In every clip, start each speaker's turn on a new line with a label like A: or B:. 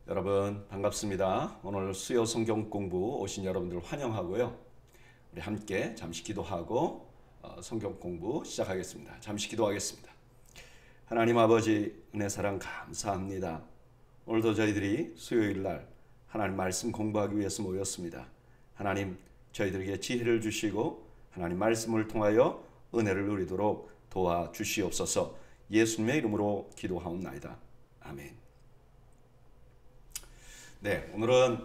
A: 여러분 반갑습니다. 오늘 수요 성경 공부 오신 여러분들 환영하고요. 우리 함께 잠시 기도하고 성경 공부 시작하겠습니다. 잠시 기도하겠습니다. 하나님 아버지 은혜 사랑 감사합니다. 오늘도 저희들이 수요일 날 하나님 말씀 공부하기 위해서 모였습니다. 하나님 저희들에게 지혜를 주시고 하나님 말씀을 통하여 은혜를 누리도록 도와주시옵소서. 예수님의 이름으로 기도하옵나이다. 아멘. 네, 오늘은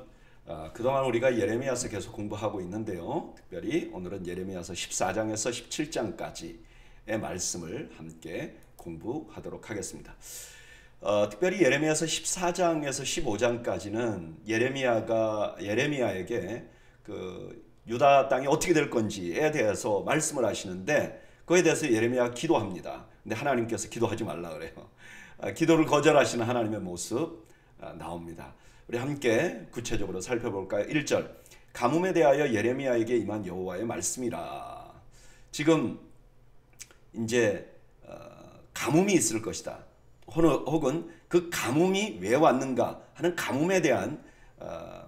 A: 그동안 우리가 예레미야서 계속 공부하고 있는데요. 특별히 오늘은 예레미야서 14장에서 17장까지의 말씀을 함께 공부하도록 하겠습니다. 특별히 예레미야서 14장에서 15장까지는 예레미야에게 그 유다 땅이 어떻게 될 건지에 대해서 말씀을 하시는데 그에 대해서 예레미야가 기도합니다. 근데 하나님께서 기도하지 말라 그래요. 기도를 거절하시는 하나님의 모습 나옵니다. 우리 함께 구체적으로 살펴볼까요? 1절 가뭄에 대하여 예레미야에게 임한 여호와의 말씀이라. 지금 이제 가뭄이 있을 것이다. 혹은 그 가뭄이 왜 왔는가 하는 가뭄에 대한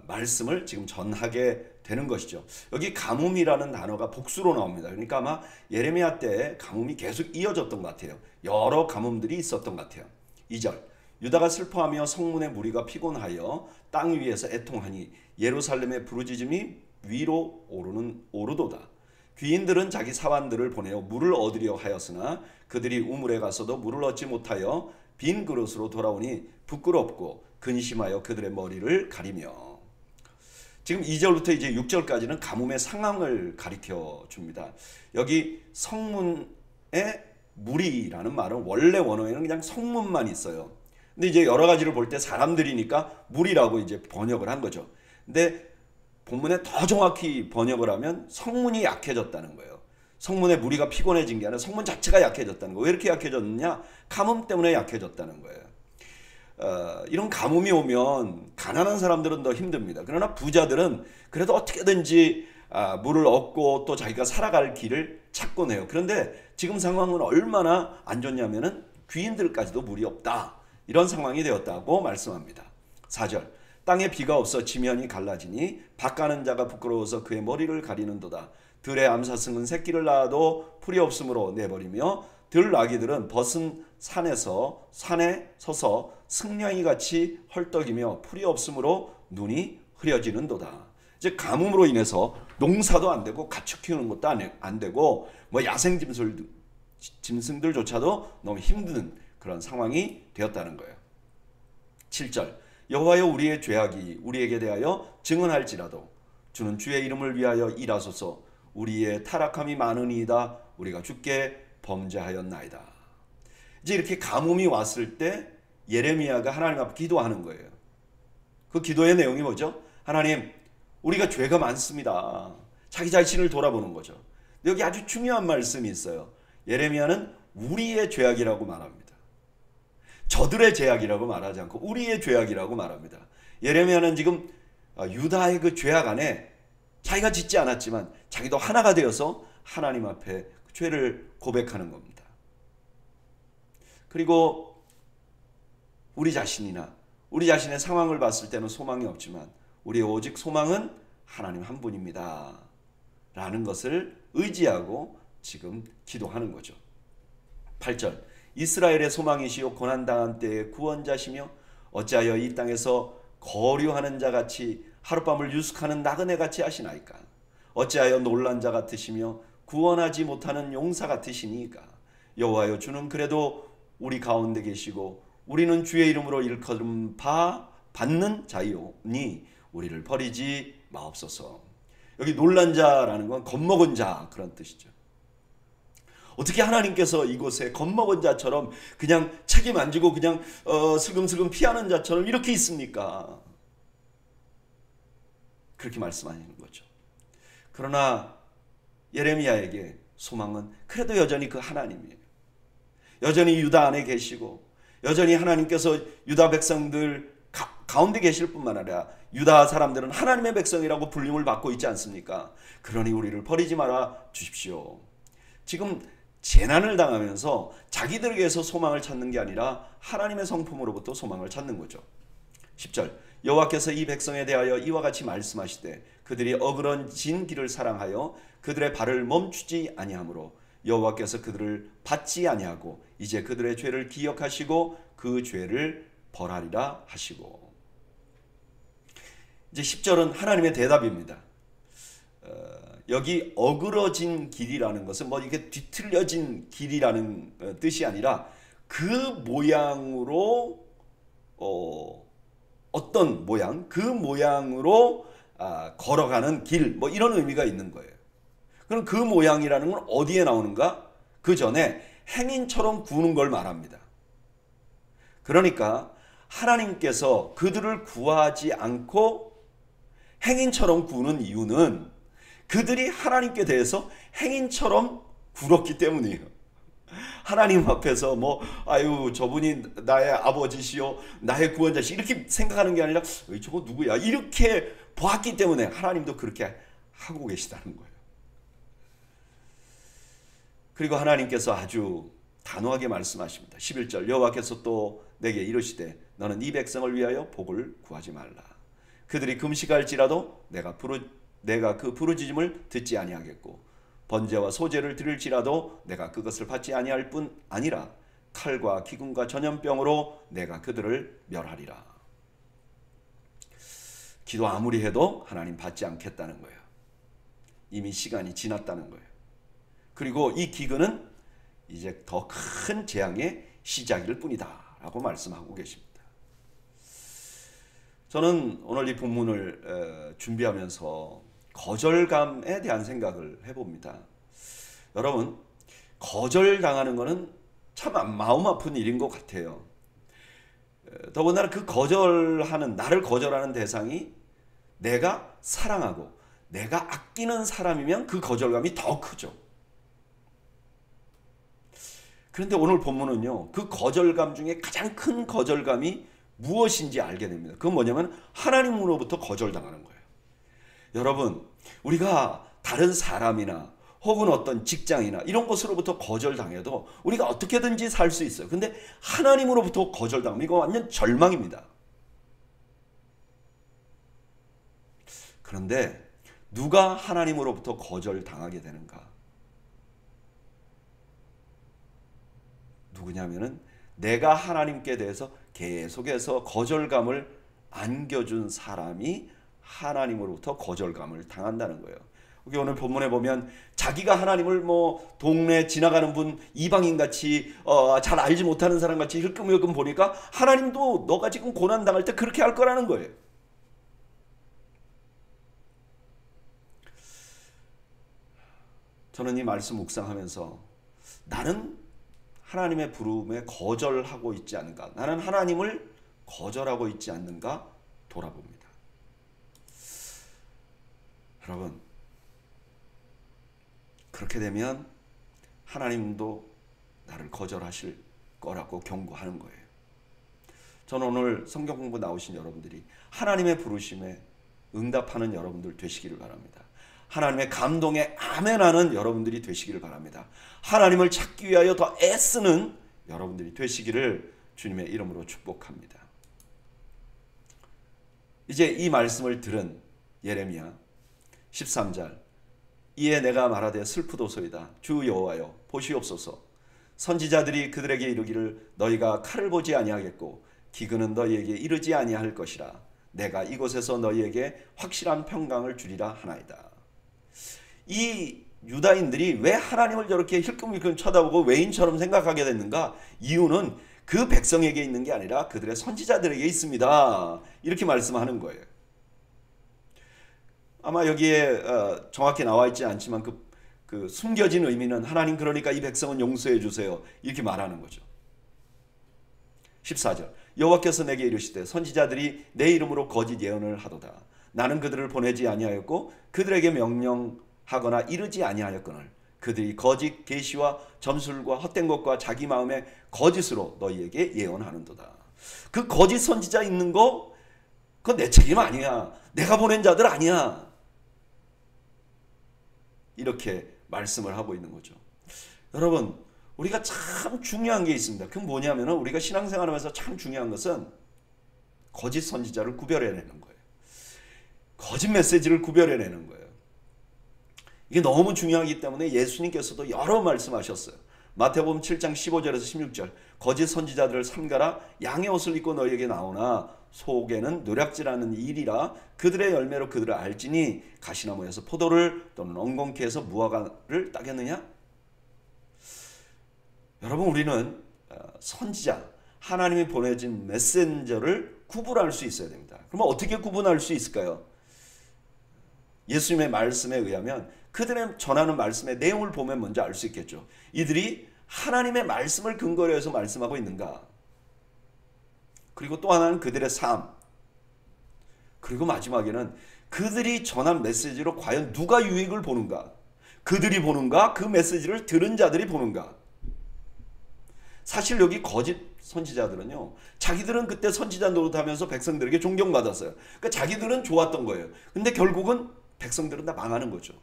A: 말씀을 지금 전하게 되는 것이죠. 여기 가뭄이라는 단어가 복수로 나옵니다. 그러니까 아마 예레미야 때 가뭄이 계속 이어졌던 것 같아요. 여러 가뭄들이 있었던 것 같아요. 2절 유다가 슬퍼하며 성문의 무리가 피곤하여 땅 위에서 애통하니 예루살렘의 부르짖음이 위로 오르도다. 귀인들은 자기 사환들을 보내어 물을 얻으려 하였으나 그들이 우물에 가서도 물을 얻지 못하여 빈 그릇으로 돌아오니 부끄럽고 근심하여 그들의 머리를 가리며. 지금 2절부터 이제 6절까지는 가뭄의 상황을 가리켜 줍니다. 여기 성문의 물이라는 말은 원래 원어에는 그냥 성문만 있어요. 근데 이제 여러 가지를 볼 때 사람들이니까 물이라고 이제 번역을 한 거죠. 근데 본문에 더 정확히 번역을 하면 성문이 약해졌다는 거예요. 성문의 무리가 피곤해진 게 아니라 성문 자체가 약해졌다는 거예요. 왜 이렇게 약해졌느냐? 가뭄 때문에 약해졌다는 거예요. 이런 가뭄이 오면 가난한 사람들은 더 힘듭니다. 그러나 부자들은 그래도 어떻게든지 물을 얻고 또 자기가 살아갈 길을 찾곤 해요. 그런데 지금 상황은 얼마나 안 좋냐면은 귀인들까지도 물이 없다. 이런 상황이 되었다고 말씀합니다. 4절 땅에 비가 없어 지면이 갈라지니 밭 가는 자가 부끄러워서 그의 머리를 가리는도다. 들의 암사슴은 새끼를 낳아도 풀이 없으므로 내버리며 들나귀들은 벗은 산에 서서 승냥이같이 헐떡이며 풀이 없으므로 눈이 흐려지는도다. 이제 가뭄으로 인해서 농사도 안 되고 가축 키우는 것도 안 되고 뭐 야생 짐승들조차도 너무 힘든 그런 상황이 되었다는 거예요. 7절 여호와여 우리의 죄악이 우리에게 대하여 증언할지라도 주는 주의 이름을 위하여 일하소서. 우리의 타락함이 많으니이다. 우리가 주께 범죄하였나이다. 이제 이렇게 가뭄이 왔을 때 예레미야가 하나님 앞에 기도하는 거예요. 그 기도의 내용이 뭐죠? 하나님 우리가 죄가 많습니다. 자기 자신을 돌아보는 거죠. 여기 아주 중요한 말씀이 있어요. 예레미야는 우리의 죄악이라고 말합니다. 저들의 죄악이라고 말하지 않고 우리의 죄악이라고 말합니다. 예레미야는 지금 유다의 그 죄악 안에 자기가 짓지 않았지만 자기도 하나가 되어서 하나님 앞에 그 죄를 고백하는 겁니다. 그리고 우리 자신이나 우리 자신의 상황을 봤을 때는 소망이 없지만 우리의 오직 소망은 하나님 한 분입니다. 라는 것을 의지하고 지금 기도하는 거죠. 8절 이스라엘의 소망이시요 고난당한 때의 구원자시며 어찌하여 이 땅에서 거류하는 자같이 하룻밤을 유숙하는 나그네같이 하시나이까. 어찌하여 놀란 자 같으시며 구원하지 못하는 용사 같으시니까. 여호와여 주는 그래도 우리 가운데 계시고 우리는 주의 이름으로 일컬음 받는 자이오니 우리를 버리지 마옵소서. 여기 놀란 자라는 건 겁먹은 자 그런 뜻이죠. 어떻게 하나님께서 이곳에 겁먹은 자처럼 그냥 책임 안 지고 그냥 슬금슬금 피하는 자처럼 이렇게 있습니까? 그렇게 말씀하시는 거죠. 그러나 예레미야에게 소망은 그래도 여전히 그 하나님이에요. 여전히 유다 안에 계시고 여전히 하나님께서 유다 백성들 가운데 계실 뿐만 아니라 유다 사람들은 하나님의 백성이라고 불림을 받고 있지 않습니까? 그러니 우리를 버리지 말아 주십시오. 지금 재난을 당하면서 자기들에게서 소망을 찾는 게 아니라 하나님의 성품으로부터 소망을 찾는 거죠. 10절 여호와께서 이 백성에 대하여 이와 같이 말씀하시되 그들이 어그러진 길을 사랑하여 그들의 발을 멈추지 아니하므로 여호와께서 그들을 받지 아니하고 이제 그들의 죄를 기억하시고 그 죄를 벌하리라 하시고. 이제 10절은 하나님의 대답입니다. 여기 어그러진 길이라는 것은 뭐 이게 뒤틀려진 길이라는 뜻이 아니라 그 모양으로 어떤 모양, 그 모양으로 걸어가는 길, 뭐 이런 의미가 있는 거예요. 그럼 그 모양이라는 건 어디에 나오는가? 그 전에 행인처럼 구는 걸 말합니다. 그러니까 하나님께서 그들을 구하지 않고 행인처럼 구는 이유는 그들이 하나님께 대해서 행인처럼 굴었기 때문이에요. 하나님 앞에서 뭐 아유 저분이 나의 아버지시요 나의 구원자시 이렇게 생각하는 게 아니라 저거 누구야 이렇게 보았기 때문에 하나님도 그렇게 하고 계시다는 거예요. 그리고 하나님께서 아주 단호하게 말씀하십니다. 11절 여호와께서 또 내게 이르시되 너는 이 백성을 위하여 복을 구하지 말라. 그들이 금식할지라도 내가 그 부르짖음을 듣지 아니하겠고 번제와 소제를 드릴지라도 내가 그것을 받지 아니할 뿐 아니라 칼과 기근과 전염병으로 내가 그들을 멸하리라. 기도 아무리 해도 하나님 받지 않겠다는 거예요. 이미 시간이 지났다는 거예요. 그리고 이 기근은 이제 더 큰 재앙의 시작일 뿐이다 라고 말씀하고 계십니다. 저는 오늘 이 본문을 준비하면서 거절감에 대한 생각을 해봅니다. 여러분, 거절당하는 것은 참 마음 아픈 일인 것 같아요. 더군다나 그 나를 거절하는 대상이 내가 사랑하고 내가 아끼는 사람이면 그 거절감이 더 크죠. 그런데 오늘 본문은요, 그 거절감 중에 가장 큰 거절감이 무엇인지 알게 됩니다. 그건 뭐냐면 하나님으로부터 거절당하는 거예요. 여러분, 우리가 다른 사람이나 혹은 어떤 직장이나 이런 것으로부터 거절당해도 우리가 어떻게든지 살 수 있어요. 근데 하나님으로부터 거절당하면 이거 완전 절망입니다. 그런데 누가 하나님으로부터 거절당하게 되는가? 누구냐면은 내가 하나님께 대해서 계속해서 거절감을 안겨준 사람이 하나님으로부터 거절감을 당한다는 거예요. 여기 오늘 본문에 보면 자기가 하나님을 뭐 동네 지나가는 분 이방인 같이 잘 알지 못하는 사람 같이 힐끔힐끔 보니까 하나님도 너가 지금 고난 당할 때 그렇게 할 거라는 거예요. 저는 이 말씀 묵상하면서 나는 하나님의 부름에 거절하고 있지 않는가? 나는 하나님을 거절하고 있지 않는가? 돌아봅니다. 여러분, 그렇게 되면 하나님도 나를 거절하실 거라고 경고하는 거예요. 저는 오늘 성경 공부 나오신 여러분들이 하나님의 부르심에 응답하는 여러분들 되시기를 바랍니다. 하나님의 감동에 아멘하는 여러분들이 되시기를 바랍니다. 하나님을 찾기 위하여 더 애쓰는 여러분들이 되시기를 주님의 이름으로 축복합니다. 이제 이 말씀을 들은 예레미야 13절 이에 내가 말하되 슬프도소이다. 주 여호와여 보시옵소서. 선지자들이 그들에게 이르기를 너희가 칼을 보지 아니하겠고 기근은 너희에게 이르지 아니할 것이라. 내가 이곳에서 너희에게 확실한 평강을 주리라 하나이다. 이 유다인들이 왜 하나님을 저렇게 힐끔힐끔 쳐다보고 외인처럼 생각하게 됐는가? 이유는 그 백성에게 있는 게 아니라 그들의 선지자들에게 있습니다. 이렇게 말씀하는 거예요. 아마 여기에 정확히 나와 있지 않지만 그 숨겨진 의미는 하나님 그러니까 이 백성은 용서해 주세요. 이렇게 말하는 거죠. 14절 여호와께서 내게 이르시되 선지자들이 내 이름으로 거짓 예언을 하도다. 나는 그들을 보내지 아니하였고 그들에게 명령하거나 이르지 아니하였거늘 그들이 거짓 계시와 점술과 헛된 것과 자기 마음의 거짓으로 너희에게 예언하는도다. 그 거짓 선지자 있는 거 그건 내 책임 아니야. 내가 보낸 자들 아니야. 이렇게 말씀을 하고 있는 거죠. 여러분, 우리가 참 중요한 게 있습니다. 그건 뭐냐면 우리가 신앙생활하면서 참 중요한 것은 거짓 선지자를 구별해내는 거예요. 거짓 메시지를 구별해내는 거예요. 이게 너무 중요하기 때문에 예수님께서도 여러 말씀하셨어요. 마태복음 7장 15절에서 16절 거짓 선지자들을 삼가라. 양의 옷을 입고 너희에게 나오나 속에는 노략질하는 일이라. 그들의 열매로 그들을 알지니 가시나무에서 포도를 또는 엉겅퀴 에서 무화과를 따겠느냐. 여러분, 우리는 선지자, 하나님이 보내진 메신저를 구분할 수 있어야 됩니다. 그러면 어떻게 구분할 수 있을까요? 예수님의 말씀에 의하면 그들의 전하는 말씀의 내용을 보면 먼저 알 수 있겠죠. 이들이 하나님의 말씀을 근거로 해서 말씀하고 있는가. 그리고 또 하나는 그들의 삶. 그리고 마지막에는 그들이 전한 메시지로 과연 누가 유익을 보는가. 그들이 보는가, 그 메시지를 들은 자들이 보는가. 사실 여기 거짓 선지자들은요, 자기들은 그때 선지자 노릇하면서 백성들에게 존경받았어요. 그러니까 자기들은 좋았던 거예요. 근데 결국은 백성들은 다 망하는 거죠.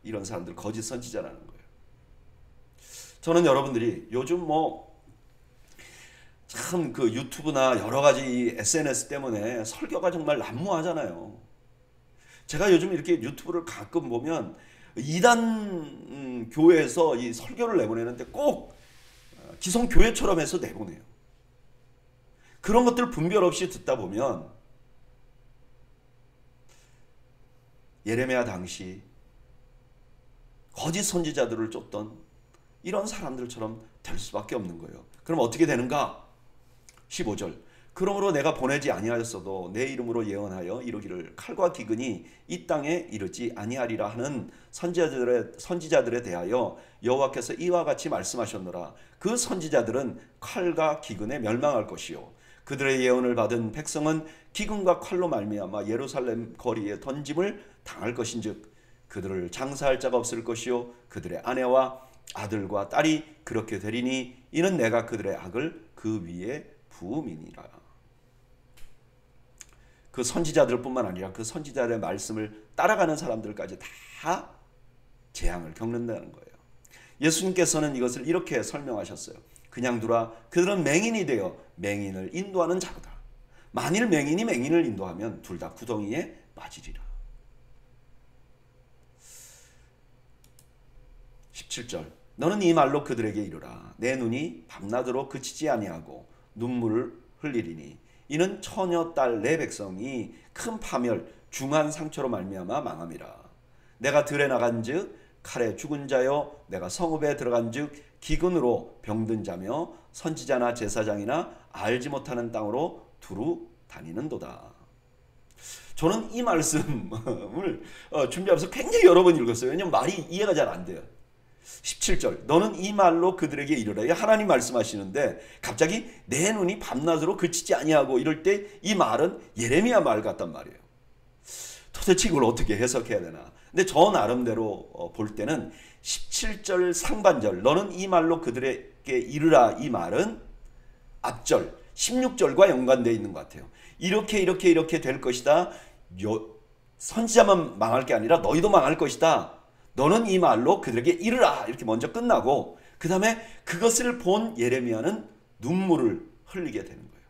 A: 이런 사람들 거짓 선지자라는 거예요. 저는 여러분들이 요즘 참 그 유튜브나 여러 가지 SNS 때문에 설교가 정말 난무하잖아요. 제가 요즘 이렇게 유튜브를 가끔 보면 이단 교회에서 이 설교를 내보내는데 꼭 기성 교회처럼 해서 내보내요. 그런 것들 분별 없이 듣다 보면 예레미야 당시 거짓 선지자들을 쫓던 이런 사람들처럼 될 수밖에 없는 거예요. 그럼 어떻게 되는가? 15절 그러므로 내가 보내지 아니하였어도 내 이름으로 예언하여 이루기를 칼과 기근이 이 땅에 이르지 아니하리라 하는 선지자들에 대하여 여호와께서 이와 같이 말씀하셨노라. 그 선지자들은 칼과 기근에 멸망할 것이요 그들의 예언을 받은 백성은 기근과 칼로 말미암아 예루살렘 거리에 던짐을 당할 것인즉 그들을 장사할 자가 없을 것이요 그들의 아내와 아들과 딸이 그렇게 되리니 이는 내가 그들의 악을 그 위에 부음이니라. 그 선지자들 뿐만 아니라 그 선지자들의 말씀을 따라가는 사람들까지 다 재앙을 겪는다는 거예요. 예수님께서는 이것을 이렇게 설명하셨어요. 그냥 두라. 그들은 맹인이 되어 맹인을 인도하는 자로다. 만일 맹인이 맹인을 인도하면 둘 다 구덩이에 빠지리라. 17절 너는 이 말로 그들에게 이르라. 내 눈이 밤낮으로 그치지 아니하고 눈물을 흘리리니 이는 처녀 딸 내 백성이 큰 파멸 중한 상처로 말미암아 망함이라. 내가 들에 나간즉 칼에 죽은 자여 내가 성읍에 들어간즉 기근으로 병든 자며 선지자나 제사장이나 알지 못하는 땅으로 두루 다니는도다. 저는 이 말씀을 준비하면서 굉장히 여러 번 읽었어요. 왜냐하면 말이 이해가 잘 안 돼요. 17절 너는 이 말로 그들에게 이르라. 하나님 말씀하시는데 갑자기 내 눈이 밤낮으로 그치지 아니하고 이럴 때 이 말은 예레미야 말 같단 말이에요. 도대체 이걸 어떻게 해석해야 되나. 근데 저 나름대로 볼 때는 17절 상반절 너는 이 말로 그들에게 이르라 이 말은 앞절 16절과 연관되어 있는 것 같아요. 이렇게 될 것이다. 선지자만 망할 게 아니라 너희도 망할 것이다. 너는 이 말로 그들에게 이르라. 이렇게 먼저 끝나고 그 다음에 그것을 본 예레미야는 눈물을 흘리게 되는 거예요.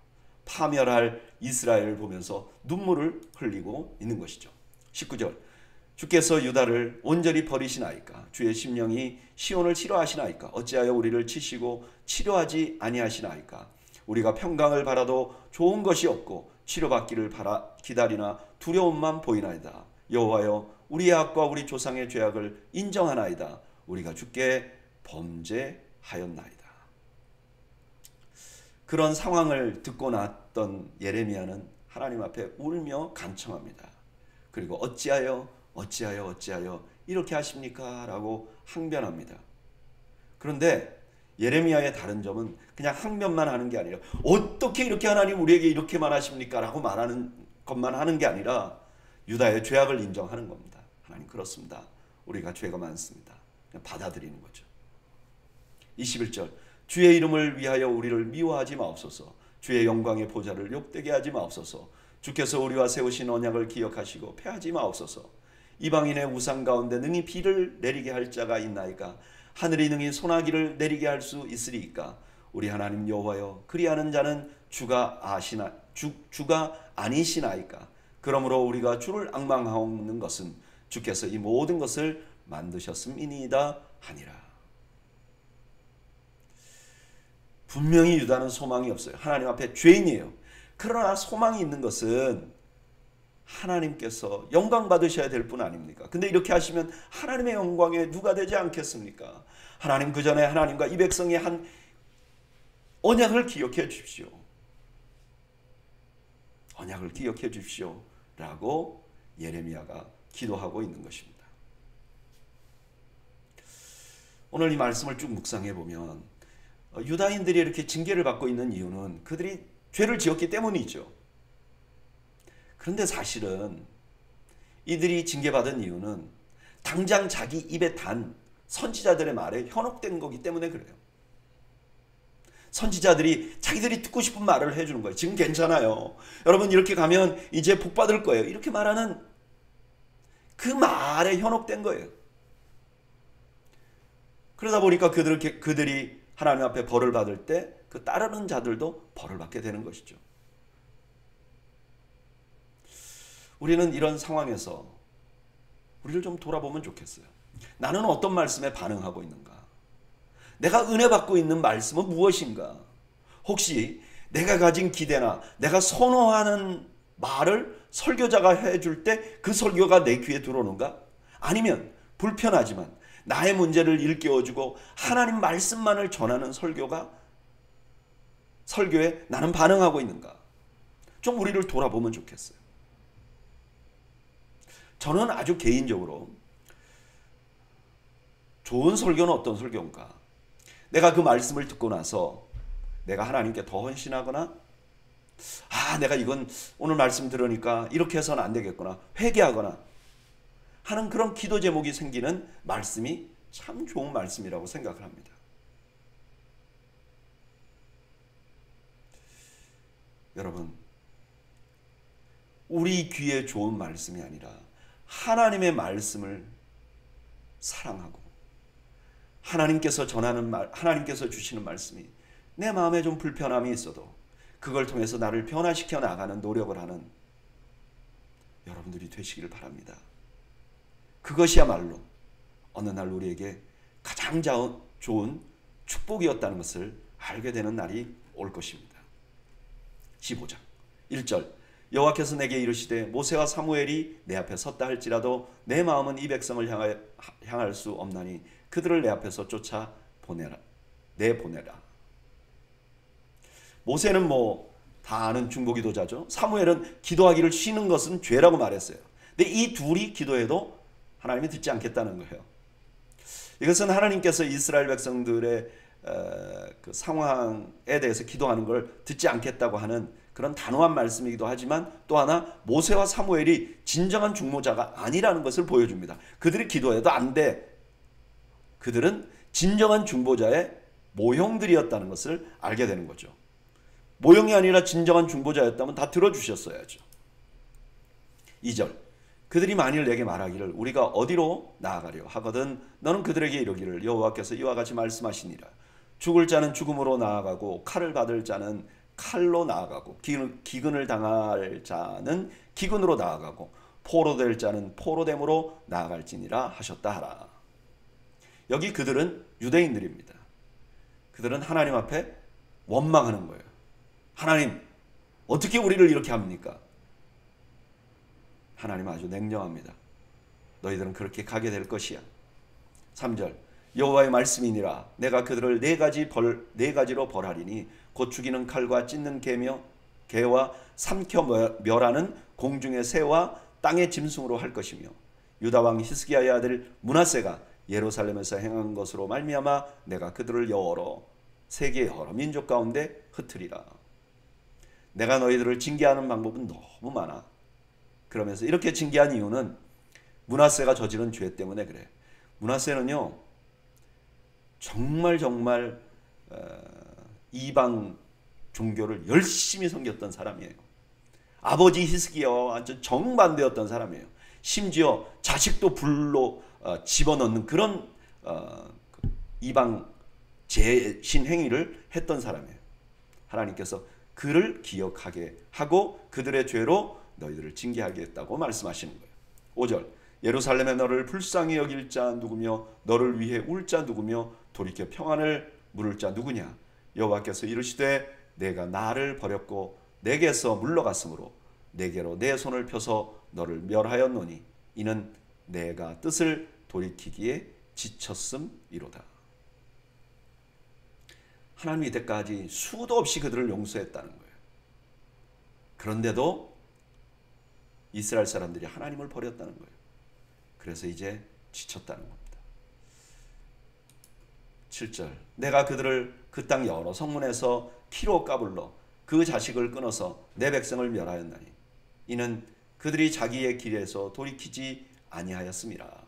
A: 파멸할 이스라엘을 보면서 눈물을 흘리고 있는 것이죠. 19절 주께서 유다를 온전히 버리시나이까. 주의 심령이 시온을 싫어하시나이까. 어찌하여 우리를 치시고 치료하지 아니하시나이까. 우리가 평강을 바라도 좋은 것이 없고 치료받기를 기다리나 두려움만 보이나이다. 여호와여 우리의 악과 우리 조상의 죄악을 인정하나이다. 우리가 주께 범죄하였나이다. 그런 상황을 듣고 났던 예레미야는 하나님 앞에 울며 간청합니다. 그리고 어찌하여 이렇게 하십니까? 라고 항변합니다. 그런데 예레미야의 다른 점은 그냥 항변만 하는 게 아니라 어떻게 이렇게 하나님 우리에게 이렇게만 하십니까? 라고 말하는 것만 하는 게 아니라 유다의 죄악을 인정하는 겁니다. 하나님 그렇습니다. 우리가 죄가 많습니다. 그냥 받아들이는 거죠. 21절 주의 이름을 위하여 우리를 미워하지 마옵소서. 주의 영광의 보좌를 욕되게 하지 마옵소서. 주께서 우리와 세우신 언약을 기억하시고 패하지 마옵소서. 이방인의 우상 가운데 능히 비를 내리게 할 자가 있나이까. 하늘이 능히 소나기를 내리게 할 수 있으리이까. 우리 하나님 여호와여 그리하는 자는 주가 주가 아니시나이까. 그러므로 우리가 주를 앙망하옵는 것은 주께서 이 모든 것을 만드셨음이니이다 하니라. 분명히 유다는 소망이 없어요. 하나님 앞에 죄인이에요. 그러나 소망이 있는 것은 하나님께서 영광 받으셔야 될 뿐 아닙니까? 근데 이렇게 하시면 하나님의 영광에 누가 되지 않겠습니까? 하나님, 그 전에 하나님과 이 백성이 한 언약을 기억해 주십시오. 언약을 기억해 주십시오 라고 예레미야가 기도하고 있는 것입니다. 오늘 이 말씀을 쭉 묵상해 보면 유다인들이 이렇게 징계를 받고 있는 이유는 그들이 죄를 지었기 때문이죠. 그런데 사실은 이들이 징계받은 이유는 당장 자기 입에 단 선지자들의 말에 현혹된 거기 때문에 그래요. 선지자들이 자기들이 듣고 싶은 말을 해주는 거예요. 지금 괜찮아요. 여러분 이렇게 가면 이제 복 받을 거예요. 이렇게 말하는 그 말에 현혹된 거예요. 그러다 보니까 그들이 하나님 앞에 벌을 받을 때 그 따르는 자들도 벌을 받게 되는 것이죠. 우리는 이런 상황에서 우리를 좀 돌아보면 좋겠어요. 나는 어떤 말씀에 반응하고 있는가? 내가 은혜 받고 있는 말씀은 무엇인가? 혹시 내가 가진 기대나 내가 선호하는 말을 설교자가 해줄 때 그 설교가 내 귀에 들어오는가? 아니면 불편하지만 나의 문제를 일깨워주고 하나님 말씀만을 전하는 설교에 나는 반응하고 있는가? 좀 우리를 돌아보면 좋겠어요. 저는 아주 개인적으로 좋은 설교는 어떤 설교인가? 내가 그 말씀을 듣고 나서 내가 하나님께 더 헌신하거나 내가 이건 오늘 말씀 들으니까 이렇게 해서는 안 되겠구나 회개하거나 하는 그런 기도 제목이 생기는 말씀이 참 좋은 말씀이라고 생각을 합니다. 여러분, 우리 귀에 좋은 말씀이 아니라 하나님의 말씀을 사랑하고 하나님께서 전하는 말, 하나님께서 주시는 말씀이 내 마음에 좀 불편함이 있어도 그걸 통해서 나를 변화시켜 나가는 노력을 하는 여러분들이 되시기를 바랍니다. 그것이야말로 어느 날 우리에게 가장 좋은 축복이었다는 것을 알게 되는 날이 올 것입니다. 15장 1절 여호와께서 내게 이르시되 모세와 사무엘이 내 앞에 섰다 할지라도 내 마음은 이 백성을 향할 수 없나니 그들을 내 앞에서 쫓아 내보내라. 모세는 다 아는 중보기도자죠. 사무엘은 기도하기를 쉬는 것은 죄라고 말했어요. 근데 이 둘이 기도해도 하나님이 듣지 않겠다는 거예요. 이것은 하나님께서 이스라엘 백성들의 그 상황에 대해서 기도하는 걸 듣지 않겠다고 하는 그런 단호한 말씀이기도 하지만 또 하나 모세와 사무엘이 진정한 중보자가 아니라는 것을 보여줍니다. 그들이 기도해도 안 돼. 그들은 진정한 중보자의 모형들이었다는 것을 알게 되는 거죠. 모형이 아니라 진정한 중보자였다면 다 들어주셨어야죠. 2절 그들이 만일 내게 말하기를 우리가 어디로 나아가려 하거든 너는 그들에게 이르기를 여호와께서 이와 같이 말씀하시니라. 죽을 자는 죽음으로 나아가고 칼을 받을 자는 칼로 나아가고 기근을 당할 자는 기근으로 나아가고 포로될 자는 포로됨으로 나아갈지니라 하셨다 하라. 여기 그들은 유대인들입니다. 그들은 하나님 앞에 원망하는 거예요. 하나님 어떻게 우리를 이렇게 합니까? 하나님 아주 냉정합니다. 너희들은 그렇게 가게 될 것이야. 3절 여호와의 말씀이니라 내가 그들을 네 가지로 벌하리니 곧 죽이는 칼과 찢는 개와 삼켜 멸하는 공중의 새와 땅의 짐승으로 할 것이며 유다 왕 히스기야의 아들 므낫세가 예루살렘에서 행한 것으로 말미암아 내가 그들을 세계 여러 민족 가운데 흩으리라. 내가 너희들을 징계하는 방법은 너무 많아. 그러면서 이렇게 징계한 이유는 므낫세가 저지른 죄 때문에 그래. 므낫세는요 정말 이방 종교를 열심히 섬겼던 사람이에요. 아버지 히스기야와 완전 정반대였던 사람이에요. 심지어 자식도 불로 집어넣는 그런 이방 제신 행위를 했던 사람이에요. 하나님께서 그를 기억하게 하고 그들의 죄로 너희들을 징계하겠다고 말씀하시는 거예요. 5절 예루살렘에 너를 불쌍히 여길 자 누구며 너를 위해 울 자 누구며 돌이켜 평안을 물을 자 누구냐. 여호와께서 이르시되 내가 나를 버렸고 내게서 물러갔으므로 내게로 내 손을 펴서 너를 멸하였노니 이는 내가 뜻을 돌이키기에 지쳤음이로다. 하나님이 이때까지 수도 없이 그들을 용서했다는 거예요. 그런데도 이스라엘 사람들이 하나님을 버렸다는 거예요. 그래서 이제 지쳤다는 겁니다. 7절 내가 그들을 그 땅 여러 성문에서 키로 까불러 그 자식을 끊어서 내 백성을 멸하였나니 이는 그들이 자기의 길에서 돌이키지 아니하였음이라.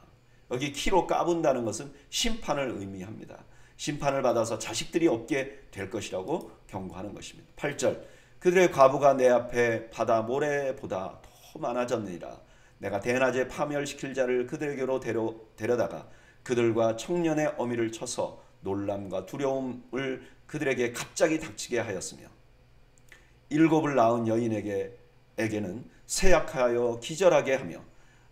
A: 여기 키로 까분다는 것은 심판을 의미합니다. 심판을 받아서 자식들이 없게 될 것이라고 경고하는 것입니다. 8절 그들의 과부가 내 앞에 바다 모래보다 더 많아졌느니라. 내가 대낮에 파멸시킬 자를 그들에게로 데려다가 그들과 청년의 어미를 쳐서 놀람과 두려움을 그들에게 갑자기 닥치게 하였으며 일곱을 낳은 여인에게는 쇠약하여 기절하게 하며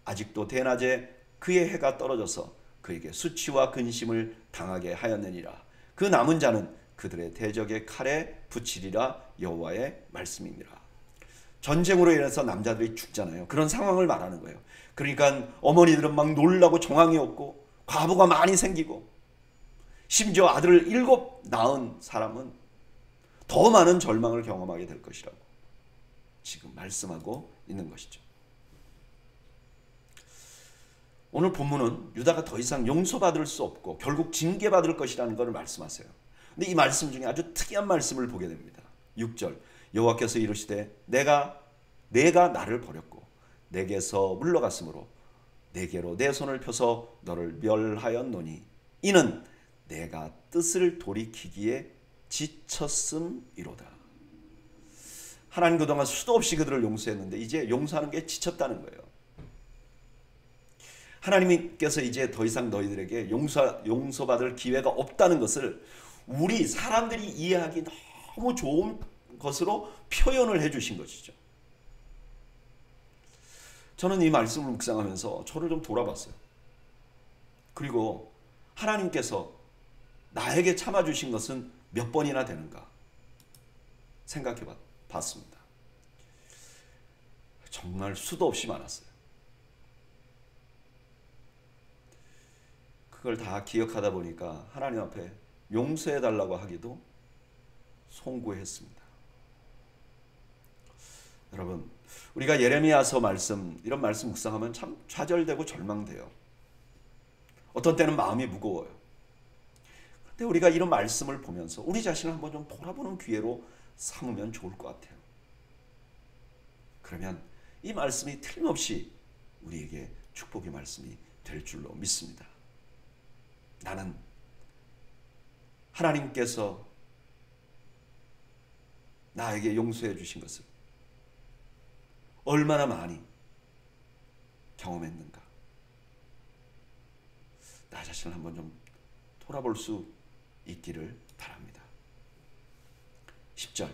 A: 아직도 대낮에 그의 해가 떨어져서 그에게 수치와 근심을 당하게 하였느니라. 그 남은 자는 그들의 대적의 칼에 붙이리라. 여호와의 말씀입니다. 전쟁으로 인해서 남자들이 죽잖아요. 그런 상황을 말하는 거예요. 그러니까 어머니들은 막 놀라고 정황이 없고 과부가 많이 생기고 심지어 아들을 7 낳은 사람은 더 많은 절망을 경험하게 될 것이라고 지금 말씀하고 있는 것이죠. 오늘 본문은 유다가 더 이상 용서받을 수 없고 결국 징계받을 것이라는 것을 말씀하세요. 근데 이 말씀 중에 아주 특이한 말씀을 보게 됩니다. 6절 여호와께서 이르시되 내가 나를 버렸고 내게서 물러갔으므로 내게로 내 손을 펴서 너를 멸하였노니 이는 내가 뜻을 돌이키기에 지쳤음이로다. 하나님 그동안 수도 없이 그들을 용서했는데 이제 용서하는 게 지쳤다는 거예요. 하나님께서 이제 더 이상 너희들에게 용서받을 기회가 없다는 것을 우리 사람들이 이해하기 너무 좋은 것으로 표현을 해주신 것이죠. 저는 이 말씀을 묵상하면서 저를 좀 돌아봤어요. 그리고 하나님께서 나에게 참아주신 것은 몇 번이나 되는가 생각해 봤습니다. 정말 수도 없이 많았어요. 그걸 다 기억하다 보니까 하나님 앞에 용서해 달라고 하기도 송구했습니다. 여러분, 우리가 예레미야서 말씀, 이런 말씀 묵상하면 참 좌절되고 절망돼요. 어떤 때는 마음이 무거워요. 그런데 우리가 이런 말씀을 보면서 우리 자신을 한번 좀 돌아보는 기회로 삼으면 좋을 것 같아요. 그러면 이 말씀이 틀림없이 우리에게 축복의 말씀이 될 줄로 믿습니다. 나는 하나님께서 나에게 용서해 주신 것을 얼마나 많이 경험했는가. 나 자신을 한번 좀 돌아볼 수 있기를 바랍니다. 10절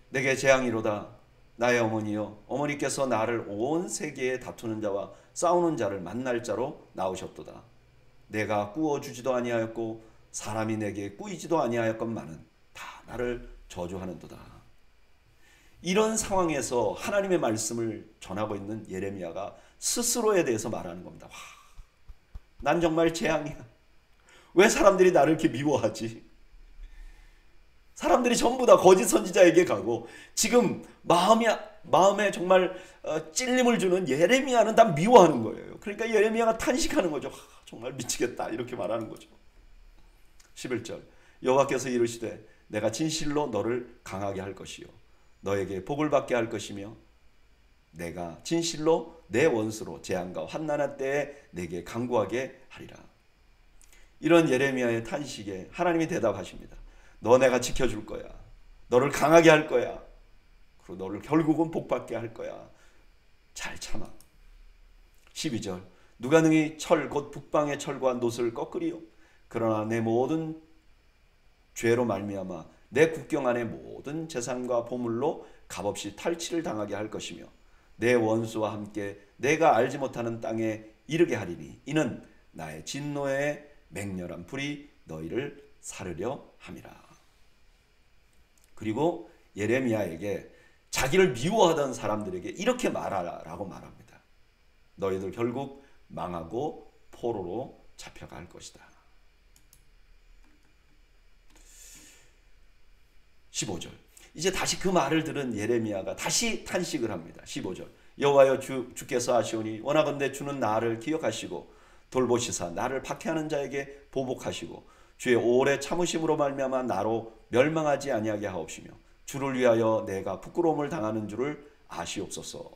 A: 내게 재앙이로다 나의 어머니여 어머니께서 나를 온 세계에 다투는 자와 싸우는 자를 만날 자로 나오셨도다. 내가 꾸어주지도 아니하였고 사람이 내게 꾸이지도 아니하였건만은 다 나를 저주하는도다. 이런 상황에서 하나님의 말씀을 전하고 있는 예레미야가 스스로에 대해서 말하는 겁니다. 와, 난 정말 재앙이야. 왜 사람들이 나를 이렇게 미워하지? 사람들이 전부 다 거짓 선지자에게 가고 지금 마음에 정말 찔림을 주는 예레미야는 다 미워하는 거예요. 그러니까 예레미야가 탄식하는 거죠. 정말 미치겠다 이렇게 말하는 거죠. 11절 여호와께서 이르시되 내가 진실로 너를 강하게 할 것이요 너에게 복을 받게 할 것이며 내가 진실로 내 원수로 재앙과 환난의 때에 내게 강구하게 하리라. 이런 예레미야의 탄식에 하나님이 대답하십니다. 너 내가 지켜줄 거야. 너를 강하게 할 거야. 그리고 너를 결국은 복받게 할 거야. 잘 참아. 12절 누가 능히 철 곧 북방의 철과 놋을 꺾으리요. 그러나 내 모든 죄로 말미암아 내 국경 안의 모든 재산과 보물로 값없이 탈취를 당하게 할 것이며 내 원수와 함께 내가 알지 못하는 땅에 이르게 하리니 이는 나의 진노의 맹렬한 불이 너희를 사르려 함이라. 그리고 예레미야에게 자기를 미워하던 사람들에게 이렇게 말하라고 말합니다. 너희들 결국 망하고 포로로 잡혀갈 것이다. 15절. 이제 다시 그 말을 들은 예레미야가 다시 탄식을 합니다. 15절. 여호와여 주께서 하시오니 원하건대 주는 나를 기억하시고 돌보시사 나를 박해하는 자에게 보복하시고 주의 오래 참으심으로 말미암아 나로 멸망하지 아니하게 하옵시며 주를 위하여 내가 부끄러움을 당하는 줄을 아시옵소서.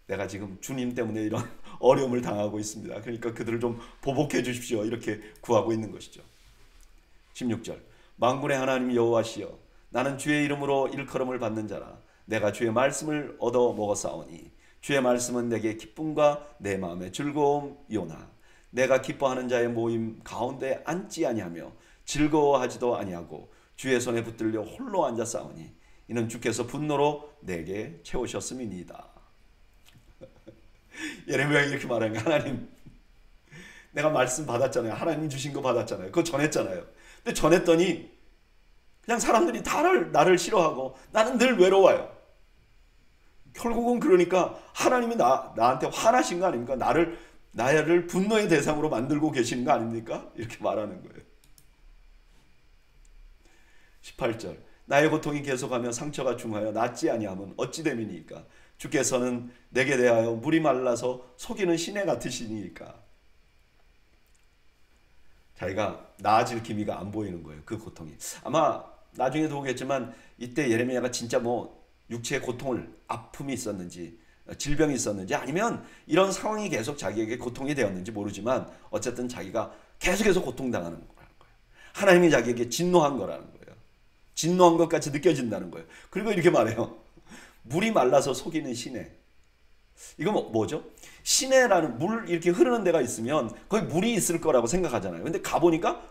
A: 내가 지금 주님 때문에 이런 어려움을 당하고 있습니다. 그러니까 그들을 좀 보복해 주십시오. 이렇게 구하고 있는 것이죠. 16절. 만군의 하나님 여호와시여 나는 주의 이름으로 일컬음을 받는 자라. 내가 주의 말씀을 얻어 먹었사오니 주의 말씀은 내게 기쁨과 내 마음의 즐거움이오나 내가 기뻐하는 자의 모임 가운데 앉지 아니하며 즐거워하지도 아니하고 주의 손에 붙들려 홀로 앉았사오니 이는 주께서 분노로 내게 채우셨음이니이다. 예레미야가 이렇게 말하는 거예요. 하나님, 내가 말씀 받았잖아요. 하나님 주신 거 받았잖아요. 그거 전했잖아요. 근데 전했더니 그냥 사람들이 나를 싫어하고 나는 늘 외로워요. 결국은 그러니까 하나님이 나한테 화나신 거 아닙니까? 나를 분노의 대상으로 만들고 계시는 거 아닙니까? 이렇게 말하는 거예요. 18절. 나의 고통이 계속하며 상처가 중하여 낫지 아니하면 어찌 됨이니까? 주께서는 내게 대하여 물이 말라서 속이는 시내 같으시니까. 자기가 나아질 기미가 안 보이는 거예요. 그 고통이. 아마 나중에도 오겠지만 이때 예레미야가 진짜 육체의 고통을 아픔이 있었는지 질병이 있었는지 아니면 이런 상황이 계속 자기에게 고통이 되었는지 모르지만 어쨌든 자기가 계속해서 고통당하는 거라는 거예요. 하나님이 자기에게 진노한 거라는 거예요. 진노한 것 같이 느껴진다는 거예요. 그리고 이렇게 말해요. 물이 말라서 속이는 시내. 이거 뭐죠? 시내라는 물 이렇게 흐르는 데가 있으면 거기 물이 있을 거라고 생각하잖아요. 근데 가보니까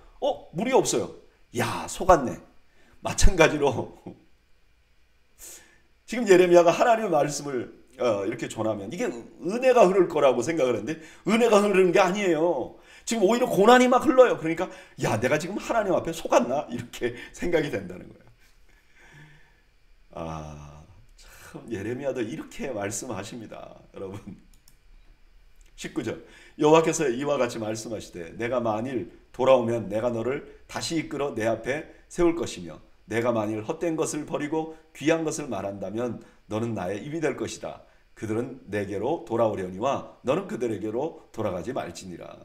A: 물이 없어요. 야, 속았네. 마찬가지로 지금 예레미야가 하나님의 말씀을 이렇게 전하면 이게 은혜가 흐를 거라고 생각을 했는데 은혜가 흐르는 게 아니에요. 지금 오히려 고난이 막 흘러요. 그러니까 야, 내가 지금 하나님 앞에 속았나? 이렇게 생각이 된다는 거예요. 참 예레미야도 이렇게 말씀하십니다. 여러분. 19절. 여호와께서 이와 같이 말씀하시되 내가 만일 돌아오면 내가 너를 다시 이끌어 내 앞에 세울 것이며 내가 만일 헛된 것을 버리고 귀한 것을 말한다면 너는 나의 입이 될 것이다. 그들은 내게로 돌아오려니와 너는 그들에게로 돌아가지 말지니라.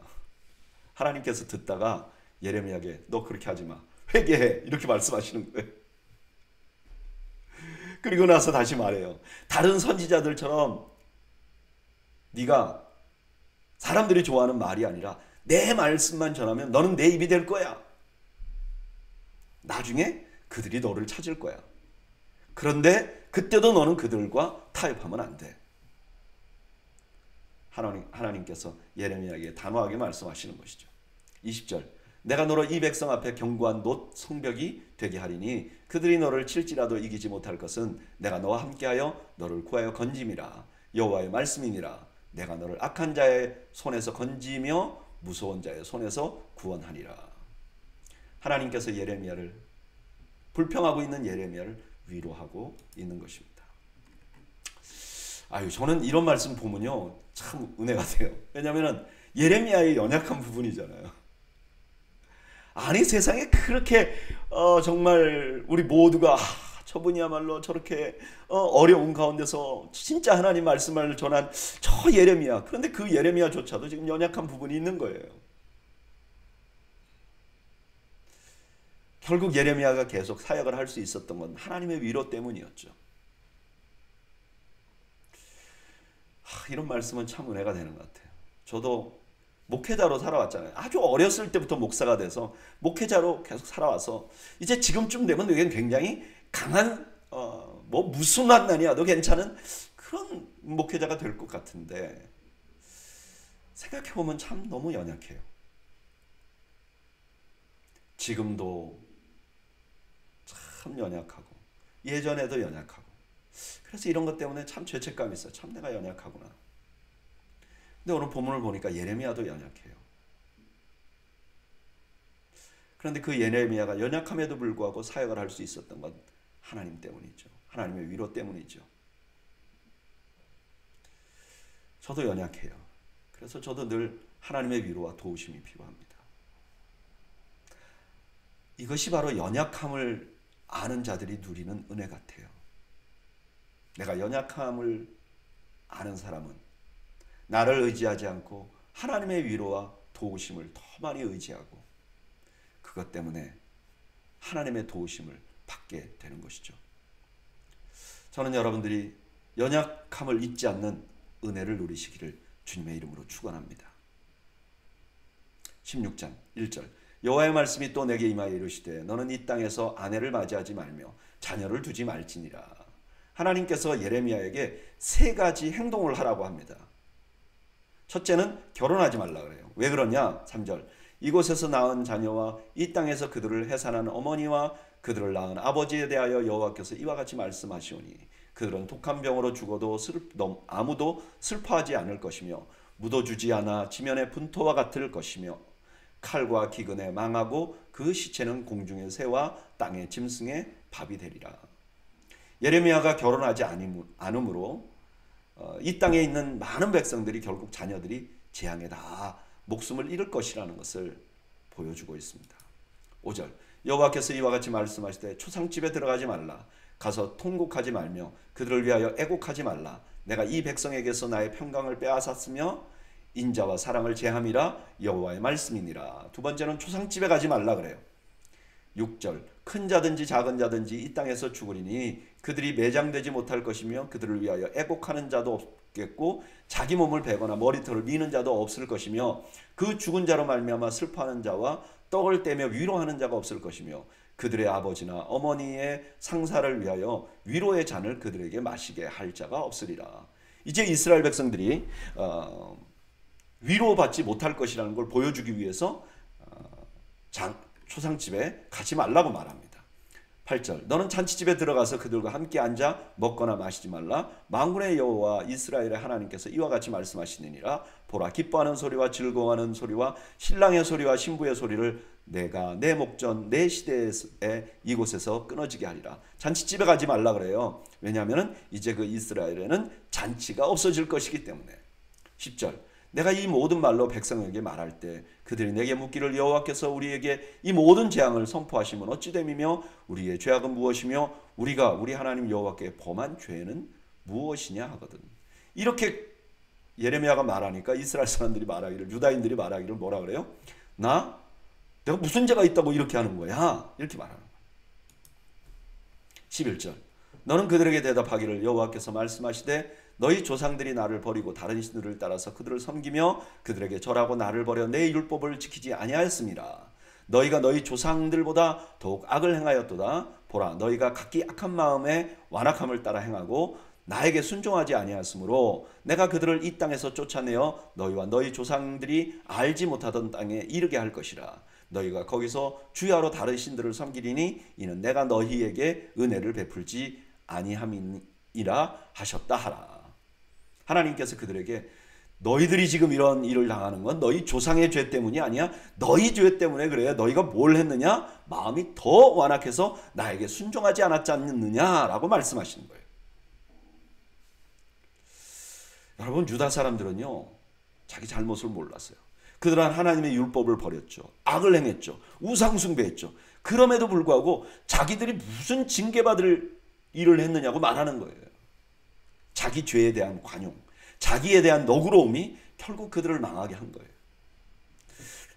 A: 하나님께서 듣다가 예레미야에게 너 그렇게 하지 마. 회개해. 이렇게 말씀하시는 거예요. 그리고 나서 다시 말해요. 다른 선지자들처럼 네가 사람들이 좋아하는 말이 아니라 내 말씀만 전하면 너는 내 입이 될 거야. 나중에 그들이 너를 찾을 거야. 그런데 그때도 너는 그들과 타협하면 안 돼. 하나님께서 예레미야에게 단호하게 말씀하시는 것이죠. 20절. 내가 너로 이 백성 앞에 견고한 놋 성벽이 되게 하리니 그들이 너를 칠지라도 이기지 못할 것은 내가 너와 함께하여 너를 구하여 건짐이라. 여호와의 말씀이니라. 내가 너를 악한 자의 손에서 건지며 무서운 자의 손에서 구원하리라. 하나님께서 예레미야를 불평하고 있는 예레미야를 위로하고 있는 것입니다. 저는 이런 말씀 보면요 참 은혜가 돼요. 왜냐하면 예레미야의 연약한 부분이잖아요. 아니 세상에 그렇게 정말 우리 모두가 저분이야말로 저렇게 어려운 가운데서 진짜 하나님 말씀을 전한 저 예레미야. 그런데 그 예레미야조차도 지금 연약한 부분이 있는 거예요. 결국 예레미야가 계속 사역을 할 수 있었던 건 하나님의 위로 때문이었죠. 이런 말씀은 참 은혜가 되는 것 같아요. 저도 목회자로 살아왔잖아요. 아주 어렸을 때부터 목사가 돼서 목회자로 계속 살아와서 이제 지금쯤 되면 이게 굉장히 강한 무슨 만난이 와도 괜찮은 그런 목회자가 될 것 같은데 생각해보면 참 너무 연약해요. 지금도 참 연약하고 예전에도 연약하고 그래서 이런 것 때문에 참 죄책감이 있어요. 참 내가 연약하구나. 근데 오늘 본문을 보니까 예레미야도 연약해요. 그런데 그 예레미야가 연약함에도 불구하고 사역을 할 수 있었던 건 하나님 때문이죠. 하나님의 위로 때문이죠. 저도 연약해요. 그래서 저도 늘 하나님의 위로와 도우심이 필요합니다. 이것이 바로 연약함을 아는 자들이 누리는 은혜 같아요. 내가 연약함을 아는 사람은 나를 의지하지 않고 하나님의 위로와 도우심을 더 많이 의지하고 그것 때문에 하나님의 도우심을 받게 되는 것이죠. 저는 여러분들이 연약함을 잊지 않는 은혜를 누리시기를 주님의 이름으로 축원합니다. 16장 1절 여호와의 말씀이 또 내게 임하여 이르시되 너는 이 땅에서 아내를 맞이하지 말며 자녀를 두지 말지니라. 하나님께서 예레미야에게 세 가지 행동을 하라고 합니다. 첫째는 결혼하지 말라 그래요. 왜 그러냐? 3절 이곳에서 낳은 자녀와 이 땅에서 그들을 해산한 어머니와 그들을 낳은 아버지에 대하여 여호와께서 이와 같이 말씀하시오니 그들은 독한 병으로 죽어도 아무도 슬퍼하지 않을 것이며 묻어주지 않아 지면의 분토와 같을 것이며 칼과 기근에 망하고 그 시체는 공중의 새와 땅의 짐승의 밥이 되리라. 예레미야가 결혼하지 않으므로 이 땅에 있는 많은 백성들이 결국 자녀들이 재앙에 다 목숨을 잃을 것이라는 것을 보여주고 있습니다. 5절 여호와께서 이와 같이 말씀하시되 초상집에 들어가지 말라. 가서 통곡하지 말며 그들을 위하여 애곡하지 말라. 내가 이 백성에게서 나의 평강을 빼앗았으며 인자와 사랑을 제함이라 여호와의 말씀이니라. 두 번째는 초상집에 가지 말라 그래요. 6절 큰 자든지 작은 자든지 이 땅에서 죽으리니 그들이 매장되지 못할 것이며 그들을 위하여 애곡하는 자도 없겠고 자기 몸을 베거나 머리털을 미는 자도 없을 것이며 그 죽은 자로 말미암아 슬퍼하는 자와 떡을 떼며 위로하는 자가 없을 것이며 그들의 아버지나 어머니의 상사를 위하여 위로의 잔을 그들에게 마시게 할 자가 없으리라. 이제 이스라엘 백성들이 위로받지 못할 것이라는 걸 보여주기 위해서 초상집에 가지 말라고 말합니다. 8절 너는 잔치집에 들어가서 그들과 함께 앉아 먹거나 마시지 말라. 만군의 여호와 이스라엘의 하나님께서 이와 같이 말씀하시느니라. 보라 기뻐하는 소리와 즐거워하는 소리와 신랑의 소리와 신부의 소리를 내가 내 목전 내 시대에 이곳에서 끊어지게 하리라. 잔치집에 가지 말라 그래요. 왜냐하면 이제 그 이스라엘에는 잔치가 없어질 것이기 때문에. 10절 내가 이 모든 말로 백성에게 말할 때 그들이 내게 묻기를 여호와께서 우리에게 이 모든 재앙을 선포하시면 어찌 됨이며 우리의 죄악은 무엇이며 우리가 우리 하나님 여호와께 범한 죄는 무엇이냐 하거든. 이렇게 예레미야가 말하니까 이스라엘 사람들이 말하기를 유다인들이 말하기를 뭐라 그래요? 내가 무슨 죄가 있다고 이렇게 하는 거야? 이렇게 말하는 거야. 11절 너는 그들에게 대답하기를 여호와께서 말씀하시되 너희 조상들이 나를 버리고 다른 신들을 따라서 그들을 섬기며 그들에게 절하고 나를 버려 내 율법을 지키지 아니하였습니다. 너희가 너희 조상들보다 더욱 악을 행하였도다. 보라 너희가 각기 악한 마음에 완악함을 따라 행하고 나에게 순종하지 아니하였으므로 내가 그들을 이 땅에서 쫓아내어 너희와 너희 조상들이 알지 못하던 땅에 이르게 할 것이라. 너희가 거기서 주야로 다른 신들을 섬기리니 이는 내가 너희에게 은혜를 베풀지 아니함이니라 하셨다 하라. 하나님께서 그들에게 너희들이 지금 이런 일을 당하는 건 너희 조상의 죄 때문이 아니야. 너희 죄 때문에 그래. 너희가 뭘 했느냐? 마음이 더 완악해서 나에게 순종하지 않았지 않느냐라고 말씀하시는 거예요. 여러분 유다 사람들은요 자기 잘못을 몰랐어요. 그들은 하나님의 율법을 버렸죠. 악을 행했죠. 우상 숭배했죠. 그럼에도 불구하고 자기들이 무슨 징계받을 일을 했느냐고 말하는 거예요. 자기 죄에 대한 관용, 자기에 대한 너그러움이 결국 그들을 망하게 한 거예요.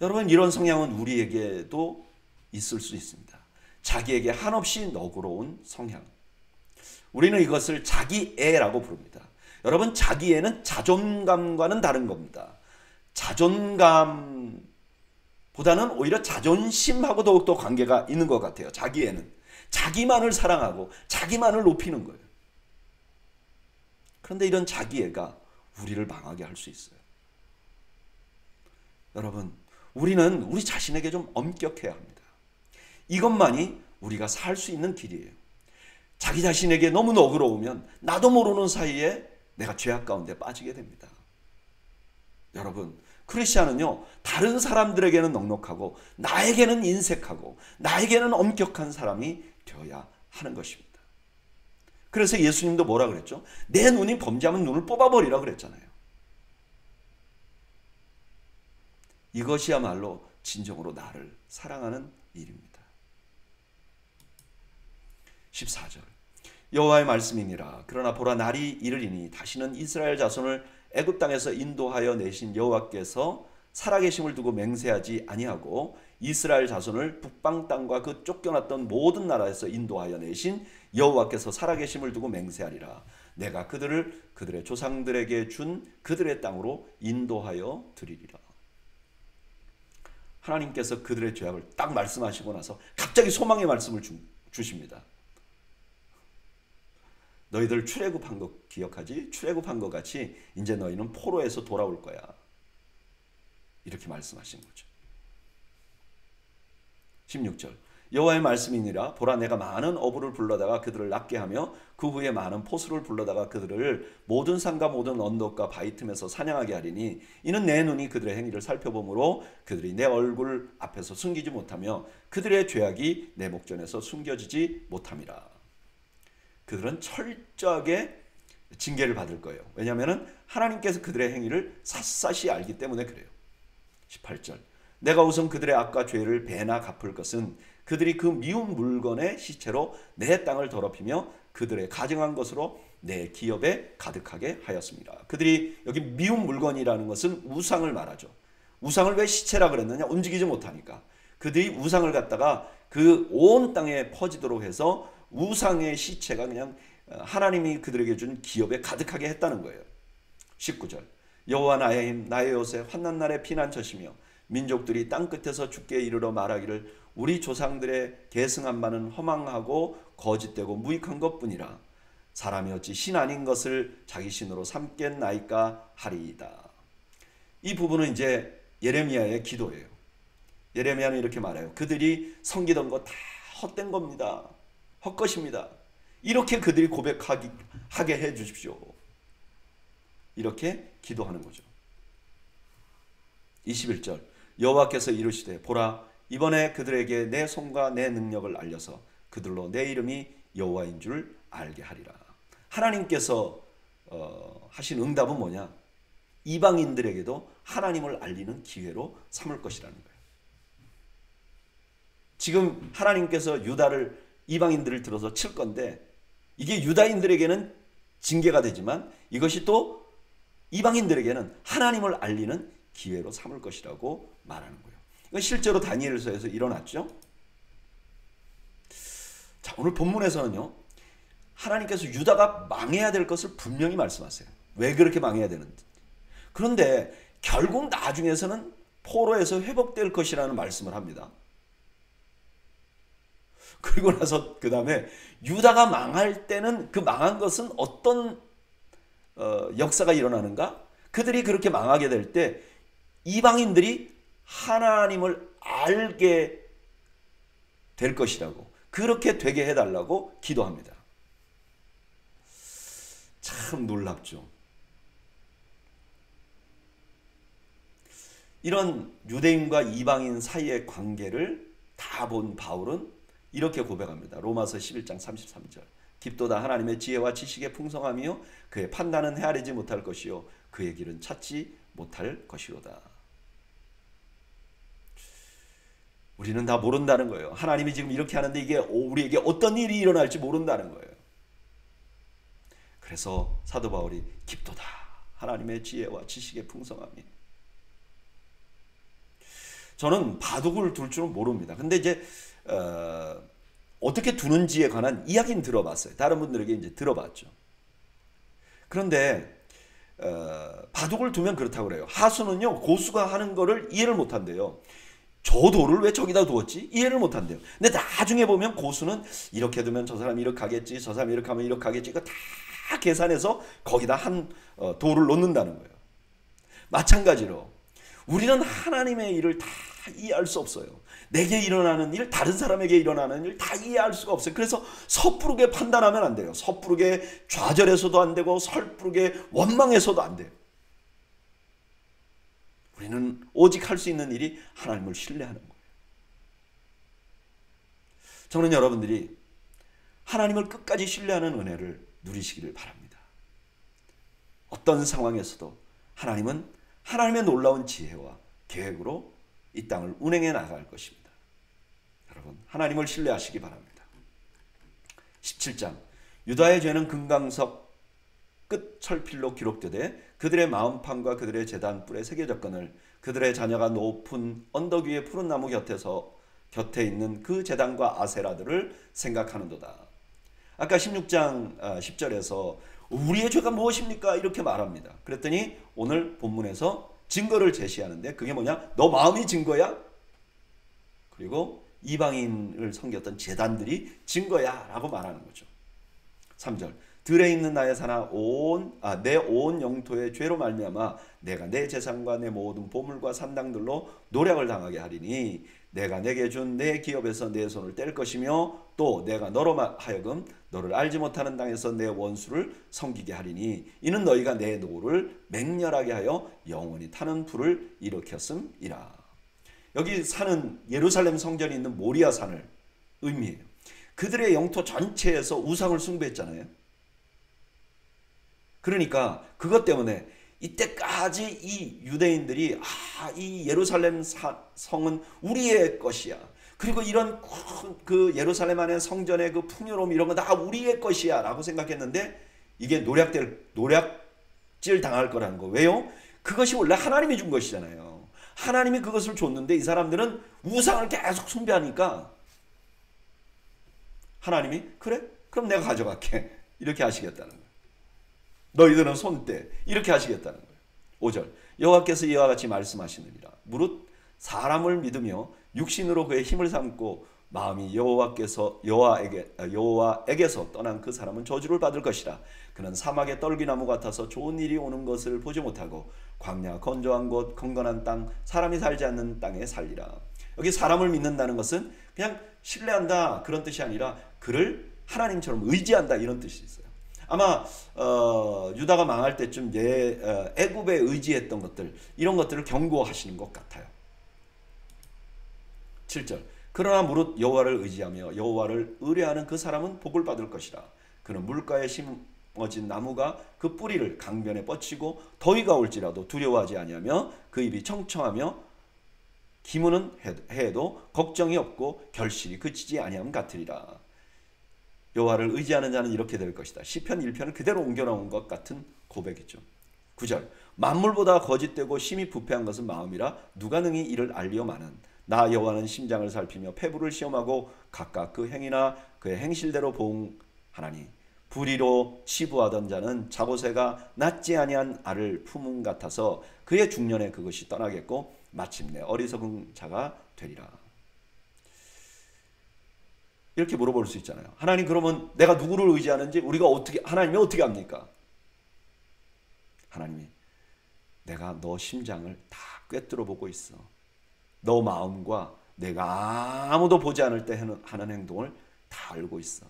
A: 여러분 이런 성향은 우리에게도 있을 수 있습니다. 자기에게 한없이 너그러운 성향. 우리는 이것을 자기애라고 부릅니다. 여러분 자기애는 자존감과는 다른 겁니다. 자존감보다는 오히려 자존심하고 더욱더 관계가 있는 것 같아요. 자기애는 자기만을 사랑하고 자기만을 높이는 거예요. 그런데 이런 자기애가 우리를 망하게 할 수 있어요. 여러분 우리는 우리 자신에게 좀 엄격해야 합니다. 이것만이 우리가 살 수 있는 길이에요. 자기 자신에게 너무 너그러우면 나도 모르는 사이에 내가 죄악 가운데 빠지게 됩니다. 여러분, 크리스찬은요, 다른 사람들에게는 넉넉하고 나에게는 인색하고 나에게는 엄격한 사람이 되어야 하는 것입니다. 그래서 예수님도 뭐라 그랬죠? 내 눈이 범죄하면 눈을 뽑아버리라 그랬잖아요. 이것이야말로 진정으로 나를 사랑하는 일입니다. 14절 여호와의 말씀이니라. 그러나 보라, 날이 이르리니 다시는 이스라엘 자손을 애굽 땅에서 인도하여 내신 여호와께서 살아계심을 두고 맹세하지 아니하고 이스라엘 자손을 북방 땅과 그 쫓겨났던 모든 나라에서 인도하여 내신 여호와께서 살아계심을 두고 맹세하리라. 내가 그들을 그들의 조상들에게 준 그들의 땅으로 인도하여 드리리라. 하나님께서 그들의 죄악을 딱 말씀하시고 나서 갑자기 소망의 말씀을 주십니다. 너희들 출애굽한 것 기억하지? 출애굽한 것 같이 이제 너희는 포로에서 돌아올 거야. 이렇게 말씀하신 거죠. 16절 여호와의 말씀이니라. 보라, 내가 많은 어부를 불러다가 그들을 낫게 하며 그 후에 많은 포수를 불러다가 그들을 모든 산과 모든 언덕과 바위 틈에서 사냥하게 하리니 이는 내 눈이 그들의 행위를 살펴보므로 그들이 내 얼굴 앞에서 숨기지 못하며 그들의 죄악이 내 목전에서 숨겨지지 못함이라. 그들은 철저하게 징계를 받을 거예요. 왜냐하면 하나님께서 그들의 행위를 샅샅이 알기 때문에 그래요. 18절 내가 우선 그들의 악과 죄를 배나 갚을 것은 그들이 그 미운 물건의 시체로 내 땅을 더럽히며 그들의 가증한 것으로 내 기업에 가득하게 하였습니다. 그들이 여기 미운 물건이라는 것은 우상을 말하죠. 우상을 왜 시체라 그랬느냐? 움직이지 못하니까. 그들이 우상을 갖다가 그 온 땅에 퍼지도록 해서 우상의 시체가 그냥 하나님이 그들에게 준 기업에 가득하게 했다는 거예요. 19절 여호와 나의 힘 나의 요새 환난 날의 피난처시며 민족들이 땅끝에서 주께 이르러 말하기를 우리 조상들의 계승한 바는 허망하고 거짓되고 무익한 것뿐이라. 사람이 어찌 신 아닌 것을 자기 신으로 삼겠나이까 하리이다. 이 부분은 이제 예레미야의 기도예요. 예레미야는 이렇게 말해요. 그들이 섬기던 거 다 헛된 겁니다. 헛것입니다. 이렇게 그들이 고백하게 해 주십시오. 이렇게 기도하는 거죠. 21절 여호와께서 이르시되 보라, 이번에 그들에게 내 손과 내 능력을 알려서 그들로 내 이름이 여호와인 줄 알게 하리라. 하나님께서 하신 응답은 뭐냐? 이방인들에게도 하나님을 알리는 기회로 삼을 것이라는 거예요. 지금 하나님께서 유다를 이방인들을 들어서 칠 건데 이게 유다인들에게는 징계가 되지만 이것이 또 이방인들에게는 하나님을 알리는 기회로 삼을 것이라고 말하는 거예요. 이건 실제로 다니엘서에서 일어났죠. 자, 오늘 본문에서는요, 하나님께서 유다가 망해야 될 것을 분명히 말씀하세요. 왜 그렇게 망해야 되는지. 그런데 결국 나중에서는 포로에서 회복될 것이라는 말씀을 합니다. 그리고 나서 그 다음에 유다가 망할 때는 그 망한 것은 어떤 역사가 일어나는가? 그들이 그렇게 망하게 될 때 이방인들이 하나님을 알게 될 것이라고, 그렇게 되게 해달라고 기도합니다. 참 놀랍죠. 이런 유대인과 이방인 사이의 관계를 다 본 바울은 이렇게 고백합니다. 로마서 11장 33절 깊도다 하나님의 지혜와 지식의 풍성함이요 그의 판단은 헤아리지 못할 것이요 그의 길은 찾지 못할 것이로다. 우리는 다 모른다는 거예요. 하나님이 지금 이렇게 하는데 이게 우리에게 어떤 일이 일어날지 모른다는 거예요. 그래서 사도 바울이 깊도다 하나님의 지혜와 지식의 풍성함이. 저는 바둑을 둘 줄은 모릅니다. 근데 이제 어떻게 두는지에 관한 이야기는 들어봤어요. 다른 분들에게 이제 들어봤죠. 그런데 바둑을 두면 그렇다고 그래요. 하수는요 고수가 하는 거를 이해를 못한대요. 저 돌을 왜 저기다 두었지? 이해를 못한대요. 근데 나중에 보면 고수는 이렇게 두면 저 사람이 이렇게 하겠지, 저 사람이 이렇게 하면 이렇게 하겠지, 이거 다 계산해서 거기다 한 돌을 놓는다는 거예요. 마찬가지로 우리는 하나님의 일을 다 이해할 수 없어요. 내게 일어나는 일, 다른 사람에게 일어나는 일 다 이해할 수가 없어요. 그래서 섣부르게 판단하면 안 돼요. 섣부르게 좌절해서도 안 되고 섣부르게 원망해서도 안 돼요. 우리는 오직 할 수 있는 일이 하나님을 신뢰하는 거예요. 저는 여러분들이 하나님을 끝까지 신뢰하는 은혜를 누리시기를 바랍니다. 어떤 상황에서도 하나님은 하나님의 놀라운 지혜와 계획으로 이 땅을 운행해 나갈 것입니다. 여러분, 하나님을 신뢰하시기 바랍니다. 17장, 유다의 죄는 금강석 끝 철필로 기록되되 그들의 마음판과 그들의 제단 뿔에 새겨졌거늘 그들의 자녀가 높은 언덕 위에 푸른 나무 곁에 있는 그 제단과 아세라들을 생각하는도다. 아까 16장 10절에서 우리의 죄가 무엇입니까? 이렇게 말합니다. 그랬더니 오늘 본문에서 증거를 제시하는데 그게 뭐냐? 너 마음이 증거야? 그리고 이방인을 섬겼던 제단들이 증거야 라고 말하는 거죠. 3절, 들에 있는 나의 산하 내 온 영토의 죄로 말미암아 내가 내 재산과 내 모든 보물과 산당들로 노략을 당하게 하리니 내가 내게 준 내 기업에서 내 손을 뗄 것이며 또 내가 너로 하여금 너를 알지 못하는 땅에서 내 원수를 섬기게 하리니 이는 너희가 내 노를 맹렬하게 하여 영원히 타는 불을 일으켰음이라. 여기 산은 예루살렘 성전이 있는 모리아 산을 의미해요. 그들의 영토 전체에서 우상을 숭배했잖아요. 그러니까 그것 때문에 이때까지 이 유대인들이 이 예루살렘 성은 우리의 것이야. 그리고 이런 그 예루살렘 안에 성전의 그 풍요로움 이런 거 다 우리의 것이야 라고 생각했는데 이게 노략질 당할 거라는 거. 왜요? 그것이 원래 하나님이 준 것이잖아요. 하나님이 그것을 줬는데 이 사람들은 우상을 계속 숭배하니까 하나님이 그래? 그럼 내가 가져갈게. 이렇게 하시겠다는 거예요. 너희들은 손대. 이렇게 하시겠다는 거예요. 5절, 여호와께서 이와 같이 말씀하시느니라. 무릇 사람을 믿으며 육신으로 그의 힘을 삼고 마음이 여호와에게서 떠난 그 사람은 저주를 받을 것이라. 그는 사막의 떨기나무 같아서 좋은 일이 오는 것을 보지 못하고 광야 건조한 곳 건건한 땅 사람이 살지 않는 땅에 살리라. 여기 사람을 믿는다는 것은 그냥 신뢰한다 그런 뜻이 아니라 그를 하나님처럼 의지한다 이런 뜻이 있어요. 아마 유다가 망할 때쯤 애굽에 의지했던 것들 이런 것들을 경고하시는 것 같아요. 7절, 그러나 무릇 여호와를 의지하며 여호와를 의뢰하는 그 사람은 복을 받을 것이라. 그는 물가에 심어진 나무가 그 뿌리를 강변에 뻗치고 더위가 올지라도 두려워하지 아니하며 그 입이 청청하며 기무는 해도 걱정이 없고 결실이 그치지 아니함 같으리라. 여호와를 의지하는 자는 이렇게 될 것이다. 시편 1편을 그대로 옮겨놓은 것 같은 고백이죠. 9절, 만물보다 거짓되고 심히 부패한 것은 마음이라 누가 능히 이를 알리어 마는. 나 여호와는 심장을 살피며 폐부를 시험하고 각각 그 행위나 그의 행실대로 보응하나니 불의로 치부하던 자는 자고새가 낳지 아니한 알을 품은 같아서 그의 중년에 그것이 떠나겠고 마침내 어리석은 자가 되리라. 이렇게 물어볼 수 있잖아요. 하나님, 그러면 내가 누구를 의지하는지 하나님이 어떻게 합니까? 하나님이 내가 너 심장을 다 꿰뚫어 보고 있어. 너 마음과 내가 아무도 보지 않을 때 하는 행동을 다 알고 있어.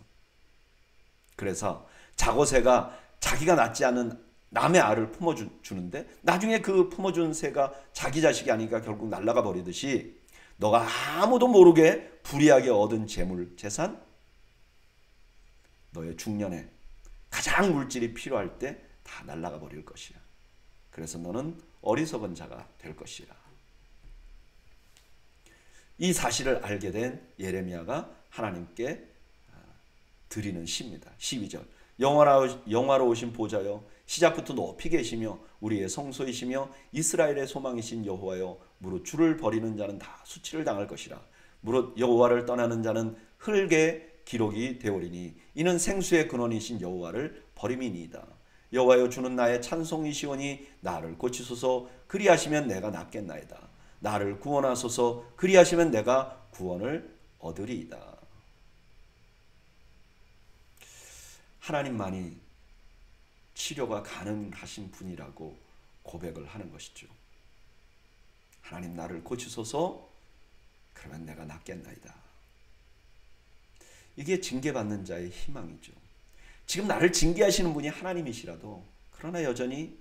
A: 그래서 자고새가 자기가 낳지 않은 남의 알을 품어주는데 나중에 그 품어준 새가 자기 자식이 아니니까 결국 날아가 버리듯이 너가 아무도 모르게 불이하게 얻은 재물, 재산, 너의 중년에 가장 물질이 필요할 때 다 날아가 버릴 것이야. 그래서 너는 어리석은 자가 될 것이야. 이 사실을 알게 된 예레미야가 하나님께 드리는 시입니다. 12절, 영화로우신 보좌여 시작부터 높이 계시며 우리의 성소이시며 이스라엘의 소망이신 여호와여 무릇 주를 버리는 자는 다 수치를 당할 것이라. 무릇 여호와를 떠나는 자는 흙의 기록이 되오리니 이는 생수의 근원이신 여호와를 버림이니이다. 여호와여 주는 나의 찬송이시오니 나를 고치소서. 그리하시면 내가 낫겠나이다. 나를 구원하소서. 그리하시면 내가 구원을 얻으리이다. 하나님만이 치료가 가능하신 분이라고 고백을 하는 것이죠. 하나님, 나를 고치소서. 그러면 내가 낫겠나이다. 이게 징계받는 자의 희망이죠. 지금 나를 징계하시는 분이 하나님이시라도 그러나 여전히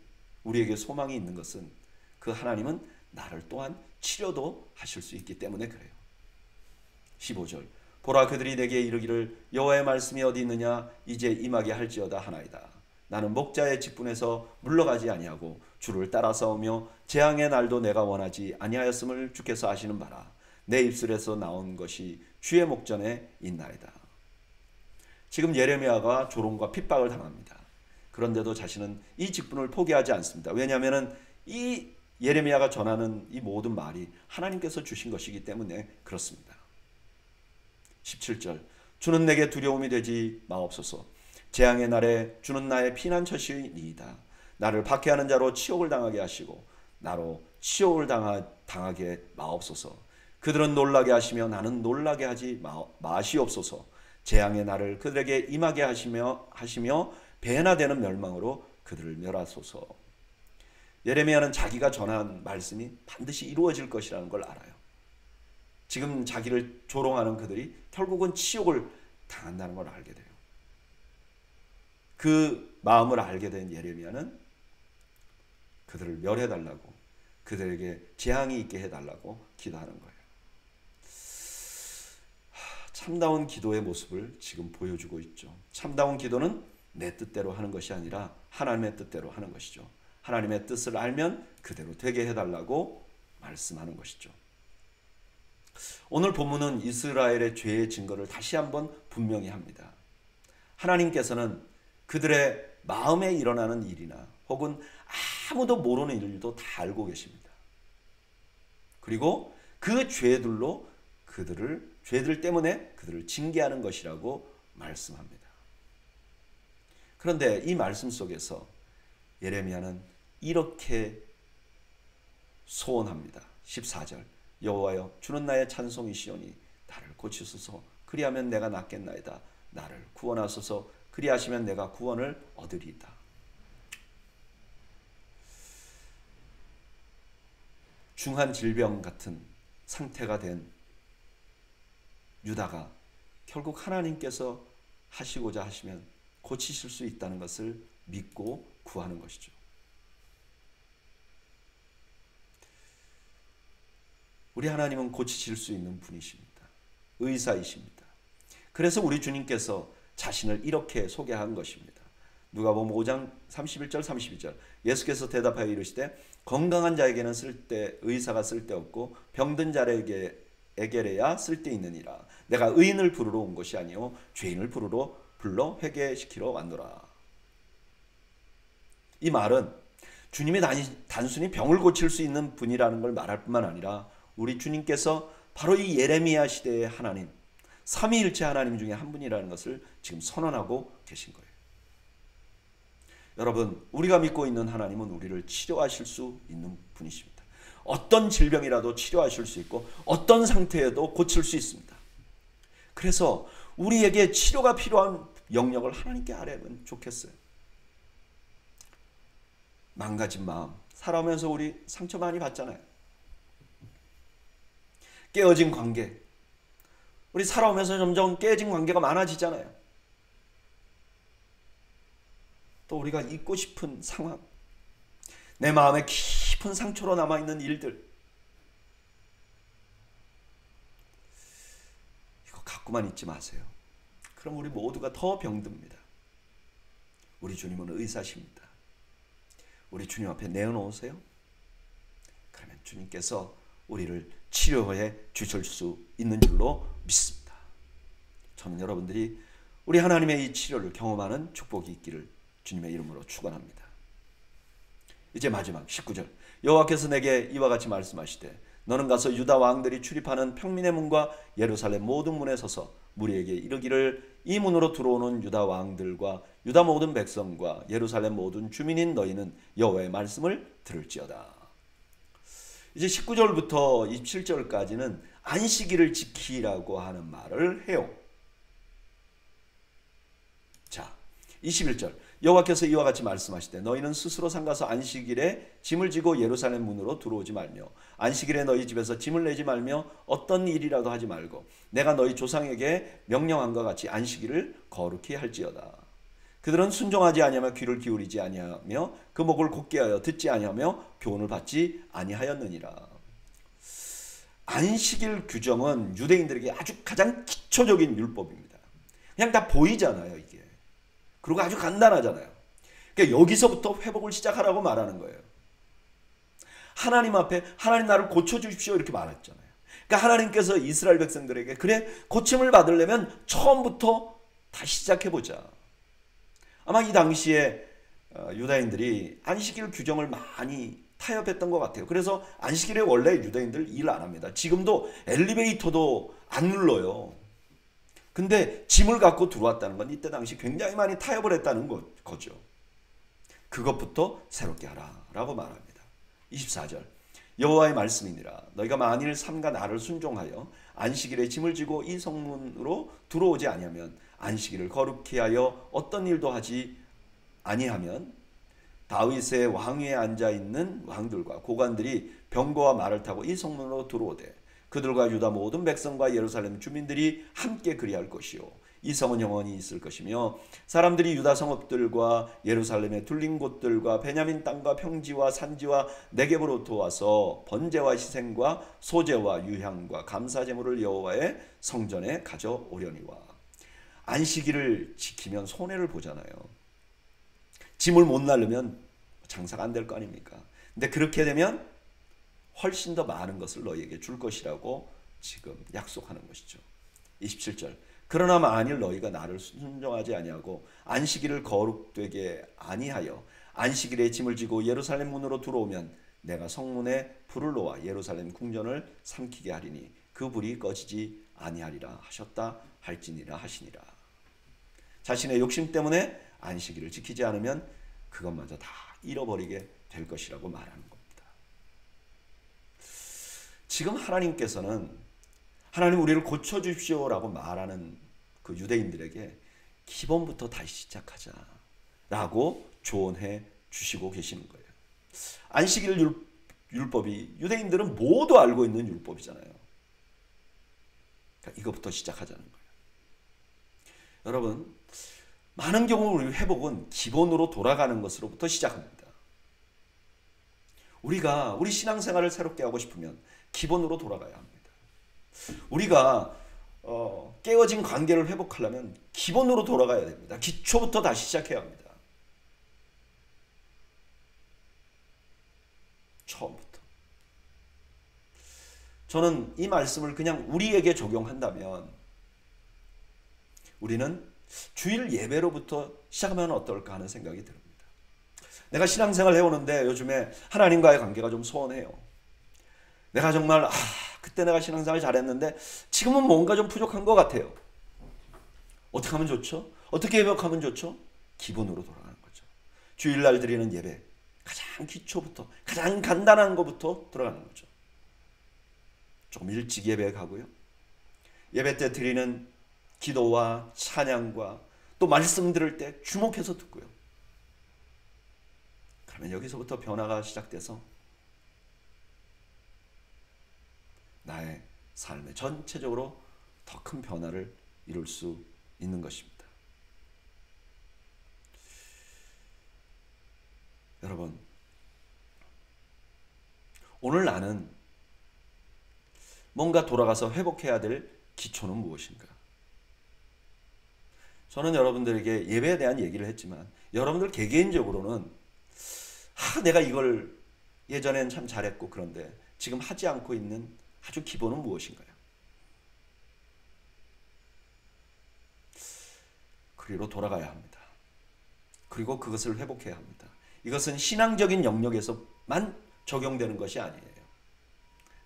A: 우리에게 소망이 있는 것은 그 하나님은 나를 또한 치료도 하실 수 있기 때문에 그래요. 15절 보라 그들이 내게 이르기를 여호와의 말씀이 어디 있느냐 이제 임하게 할지어다 하나이다. 나는 목자의 직분에서 물러가지 아니하고 주를 따라서오며 재앙의 날도 내가 원하지 아니하였음을 주께서 아시는 바라. 내 입술에서 나온 것이 주의 목전에 있나이다. 지금 예레미야가 조롱과 핍박을 당합니다. 그런데도 자신은 이 직분을 포기하지 않습니다. 왜냐하면 이 예레미야가 전하는 이 모든 말이 하나님께서 주신 것이기 때문에 그렇습니다. 17절 주는 내게 두려움이 되지 마옵소서. 재앙의 날에 주는 나의 피난처시니이다. 나를 박해하는 자로 치욕을 당하게 하시고 나로 치욕을 당하게 마옵소서. 그들은 놀라게 하시며 나는 놀라게 하지 마시옵소서. 재앙의 날을 그들에게 임하게 하시며 배나 되는 멸망으로 그들을 멸하소서. 예레미야는 자기가 전한 말씀이 반드시 이루어질 것이라는 걸 알아요. 지금 자기를 조롱하는 그들이 결국은 치욕을 당한다는 걸 알게 돼요. 그 마음을 알게 된 예레미야는 그들을 멸해달라고, 그들에게 재앙이 있게 해달라고 기도하는 거예요. 참다운 기도의 모습을 지금 보여주고 있죠. 참다운 기도는 내 뜻대로 하는 것이 아니라 하나님의 뜻대로 하는 것이죠. 하나님의 뜻을 알면 그대로 되게 해달라고 말씀하는 것이죠. 오늘 본문은 이스라엘의 죄의 증거를 다시 한번 분명히 합니다. 하나님께서는 그들의 마음에 일어나는 일이나 혹은 아무도 모르는 일도 다 알고 계십니다. 그리고 그 죄들로 죄들 때문에 그들을 징계하는 것이라고 말씀합니다. 그런데 이 말씀 속에서 예레미야는 이렇게 소원합니다. 14절 여호와여 주는 나의 찬송이시오니 나를 고치소서. 그리하면 내가 낫겠나이다. 나를 구원하소서. 그리하시면 내가 구원을 얻으리이다. 중한 질병 같은 상태가 된 유다가 결국 하나님께서 하시고자 하시면 고치실 수 있다는 것을 믿고 구하는 것이죠. 우리 하나님은 고치실 수 있는 분이십니다. 의사이십니다. 그래서 우리 주님께서 자신을 이렇게 소개한 것입니다. 누가복음 5장 31절 32절 예수께서 대답하여 이르시되 건강한 자에게는 의사가 쓸데없고 병든 자에게래야 쓸데있느니라. 내가 의인을 부르러 온 것이 아니요 죄인을 불러 회개시키러 왔노라. 이 말은 주님이 단순히 병을 고칠 수 있는 분이라는 걸 말할 뿐만 아니라 우리 주님께서 바로 이 예레미야 시대의 하나님, 삼위일체 하나님 중에 한 분이라는 것을 지금 선언하고 계신 거예요. 여러분, 우리가 믿고 있는 하나님은 우리를 치료하실 수 있는 분이십니다. 어떤 질병이라도 치료하실 수 있고 어떤 상태에도 고칠 수 있습니다. 그래서 우리에게 치료가 필요한 영역을 하나님께 아뢰면 좋겠어요. 망가진 마음, 살아오면서 우리 상처 많이 받잖아요. 깨어진 관계, 우리 살아오면서 점점 깨진 관계가 많아지잖아요. 또 우리가 잊고 싶은 상황, 내 마음에 깊은 상처로 남아있는 일들, 이거 갖고만 있지 마세요. 그럼 우리 모두가 더 병듭니다. 우리 주님은 의사십니다. 우리 주님 앞에 내어놓으세요. 그러면 주님께서 우리를 치료해 주실 수 있는 줄로 믿습니다. 저는 여러분들이 우리 하나님의 이 치료를 경험하는 축복이 있기를 주님의 이름으로 축원합니다. 이제 마지막 19절 여호와께서 내게 이와 같이 말씀하시되 너는 가서 유다 왕들이 출입하는 평민의 문과 예루살렘 모든 문에 서서 무리에게 이르기를 이 문으로 들어오는 유다 왕들과 유다 모든 백성과 예루살렘 모든 주민인 너희는 여호와의 말씀을 들을지어다. 이제 19절부터 27절까지는 안식일을 지키라고 하는 말을 해요. 자, 21절 여호와께서 이와 같이 말씀하시되 너희는 스스로 상가서 안식일에 짐을 지고 예루살렘 문으로 들어오지 말며 안식일에 너희 집에서 짐을 내지 말며 어떤 일이라도 하지 말고 내가 너희 조상에게 명령한 것 같이 안식일을 거룩히 할지어다. 그들은 순종하지 아니하며 귀를 기울이지 아니하며 그 목을 곧게 하여 듣지 아니하며 교훈을 받지 아니하였느니라. 안식일 규정은 유대인들에게 아주 가장 기초적인 율법입니다. 그냥 다 보이잖아요, 이게. 그리고 아주 간단하잖아요. 그러니까 여기서부터 회복을 시작하라고 말하는 거예요. 하나님 앞에 하나님 나를 고쳐주십시오 이렇게 말했잖아요. 그러니까 하나님께서 이스라엘 백성들에게 그래 고침을 받으려면 처음부터 다시 시작해보자. 아마 이 당시에 유다인들이 안식일 규정을 많이 타협했던 것 같아요. 그래서 안식일에 원래 유다인들 일 안 합니다. 지금도 엘리베이터도 안 눌러요. 근데 짐을 갖고 들어왔다는 건 이때 당시 굉장히 많이 타협을 했다는 거죠. 그것부터 새롭게 하라라고 말합니다. 24절 여호와의 말씀이니라 너희가 만일 삼가 나를 순종하여 안식일에 짐을 지고 이 성문으로 들어오지 아니하면 안식일을 거룩히 하여 어떤 일도 하지 아니하면 다윗의 왕위에 앉아있는 왕들과 고관들이 병거와 말을 타고 이 성문으로 들어오되 그들과 유다 모든 백성과 예루살렘 주민들이 함께 그리할 것이요 이 성은 영원히 있을 것이며 사람들이 유다 성읍들과 예루살렘의 둘린 곳들과 베냐민 땅과 평지와 산지와 네겝으로부터 와서 번제와 희생과 소제와 유향과 감사제물을 여호와의 성전에 가져오려니와. 안식일을 지키면 손해를 보잖아요. 짐을 못 나르면 장사가 안 될 거 아닙니까? 근데 그렇게 되면 훨씬 더 많은 것을 너희에게 줄 것이라고 지금 약속하는 것이죠. 27절 그러나 만일 너희가 나를 순종하지 아니하고 안식일을 거룩되게 아니하여 안식일에 짐을 지고 예루살렘 문으로 들어오면 내가 성문에 불을 놓아 예루살렘 궁전을 삼키게 하리니 그 불이 꺼지지 아니하리라 하셨다 할지니라 하시니라. 자신의 욕심 때문에 안식일을 지키지 않으면 그것마저 다 잃어버리게 될 것이라고 말하는 겁니다. 지금 하나님께서는 하나님 우리를 고쳐주십시오라고 말하는 그 유대인들에게 기본부터 다시 시작하자라고 조언해 주시고 계시는 거예요. 안식일 율법이 유대인들은 모두 알고 있는 율법이잖아요. 그러니까 이것부터 시작하자는 거예요. 여러분 많은 경우 우리 회복은 기본으로 돌아가는 것으로부터 시작합니다. 우리가 우리 신앙생활을 새롭게 하고 싶으면 기본으로 돌아가야 합니다. 우리가 깨어진 관계를 회복하려면 기본으로 돌아가야 됩니다. 기초부터 다시 시작해야 합니다. 처음부터. 저는 이 말씀을 그냥 우리에게 적용한다면 우리는 주일 예배로부터 시작하면 어떨까 하는 생각이 듭니다. 내가 신앙생활을 해오는데 요즘에 하나님과의 관계가 좀 소원해요. 내가 정말 그때 내가 신앙생활 잘했는데 지금은 뭔가 좀 부족한 것 같아요. 어떻게 하면 좋죠? 어떻게 회복하면 좋죠? 기본으로 돌아가는 거죠. 주일날 드리는 예배 가장 기초부터 가장 간단한 것부터 들어가는 거죠. 조금 일찍 예배 가고요. 예배 때 드리는 기도와 찬양과 또 말씀 들을 때 주목해서 듣고요. 그러면 여기서부터 변화가 시작돼서 나의 삶에 전체적으로 더 큰 변화를 이룰 수 있는 것입니다. 여러분, 오늘 나는 뭔가 돌아가서 회복해야 될 기초는 무엇인가? 저는 여러분들에게 예배에 대한 얘기를 했지만 여러분들 개개인적으로는 내가 이걸 예전엔 참 잘했고 그런데 지금 하지 않고 있는 아주 기본은 무엇인가요? 그리로 돌아가야 합니다. 그리고 그것을 회복해야 합니다. 이것은 신앙적인 영역에서만 적용되는 것이 아니에요.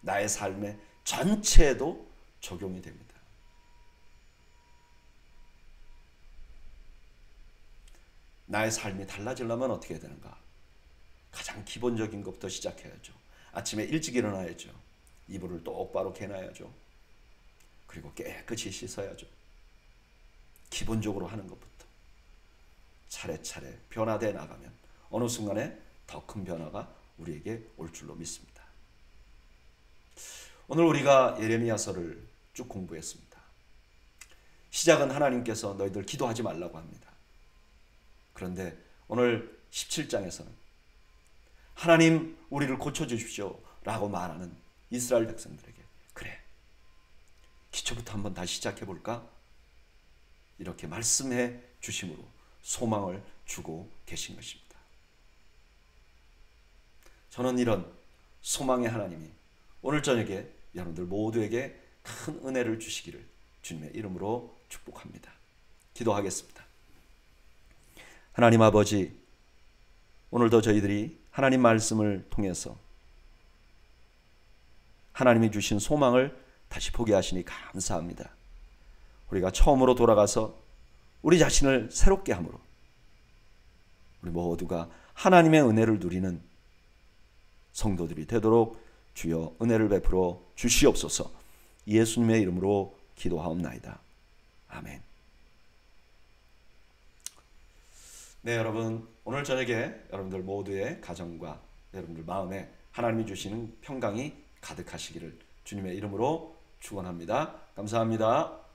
A: 나의 삶의 전체에도 적용이 됩니다. 나의 삶이 달라지려면 어떻게 해야 되는가? 가장 기본적인 것부터 시작해야죠. 아침에 일찍 일어나야죠. 이불을 똑바로 개놔야죠. 그리고 깨끗이 씻어야죠. 기본적으로 하는 것부터. 차례차례 변화되어 나가면 어느 순간에 더 큰 변화가 우리에게 올 줄로 믿습니다. 오늘 우리가 예레미야서를 쭉 공부했습니다. 시작은 하나님께서 너희들 기도하지 말라고 합니다. 그런데 오늘 17장에서는 하나님 우리를 고쳐주십시오 라고 말하는 이스라엘 백성들에게 그래 기초부터 한번 다시 시작해볼까? 이렇게 말씀해 주심으로 소망을 주고 계신 것입니다. 저는 이런 소망의 하나님이 오늘 저녁에 여러분들 모두에게 큰 은혜를 주시기를 주님의 이름으로 축복합니다. 기도하겠습니다. 하나님 아버지, 오늘도 저희들이 하나님 말씀을 통해서 하나님이 주신 소망을 다시 보게 하시니 감사합니다. 우리가 처음으로 돌아가서 우리 자신을 새롭게 함으로 우리 모두가 하나님의 은혜를 누리는 성도들이 되도록 주여 은혜를 베풀어 주시옵소서. 예수님의 이름으로 기도하옵나이다. 아멘. 네, 여러분 오늘 저녁에 여러분들 모두의 가정과 여러분들 마음에 하나님이 주시는 평강이 가득하시기를 주님의 이름으로 축원합니다. 감사합니다.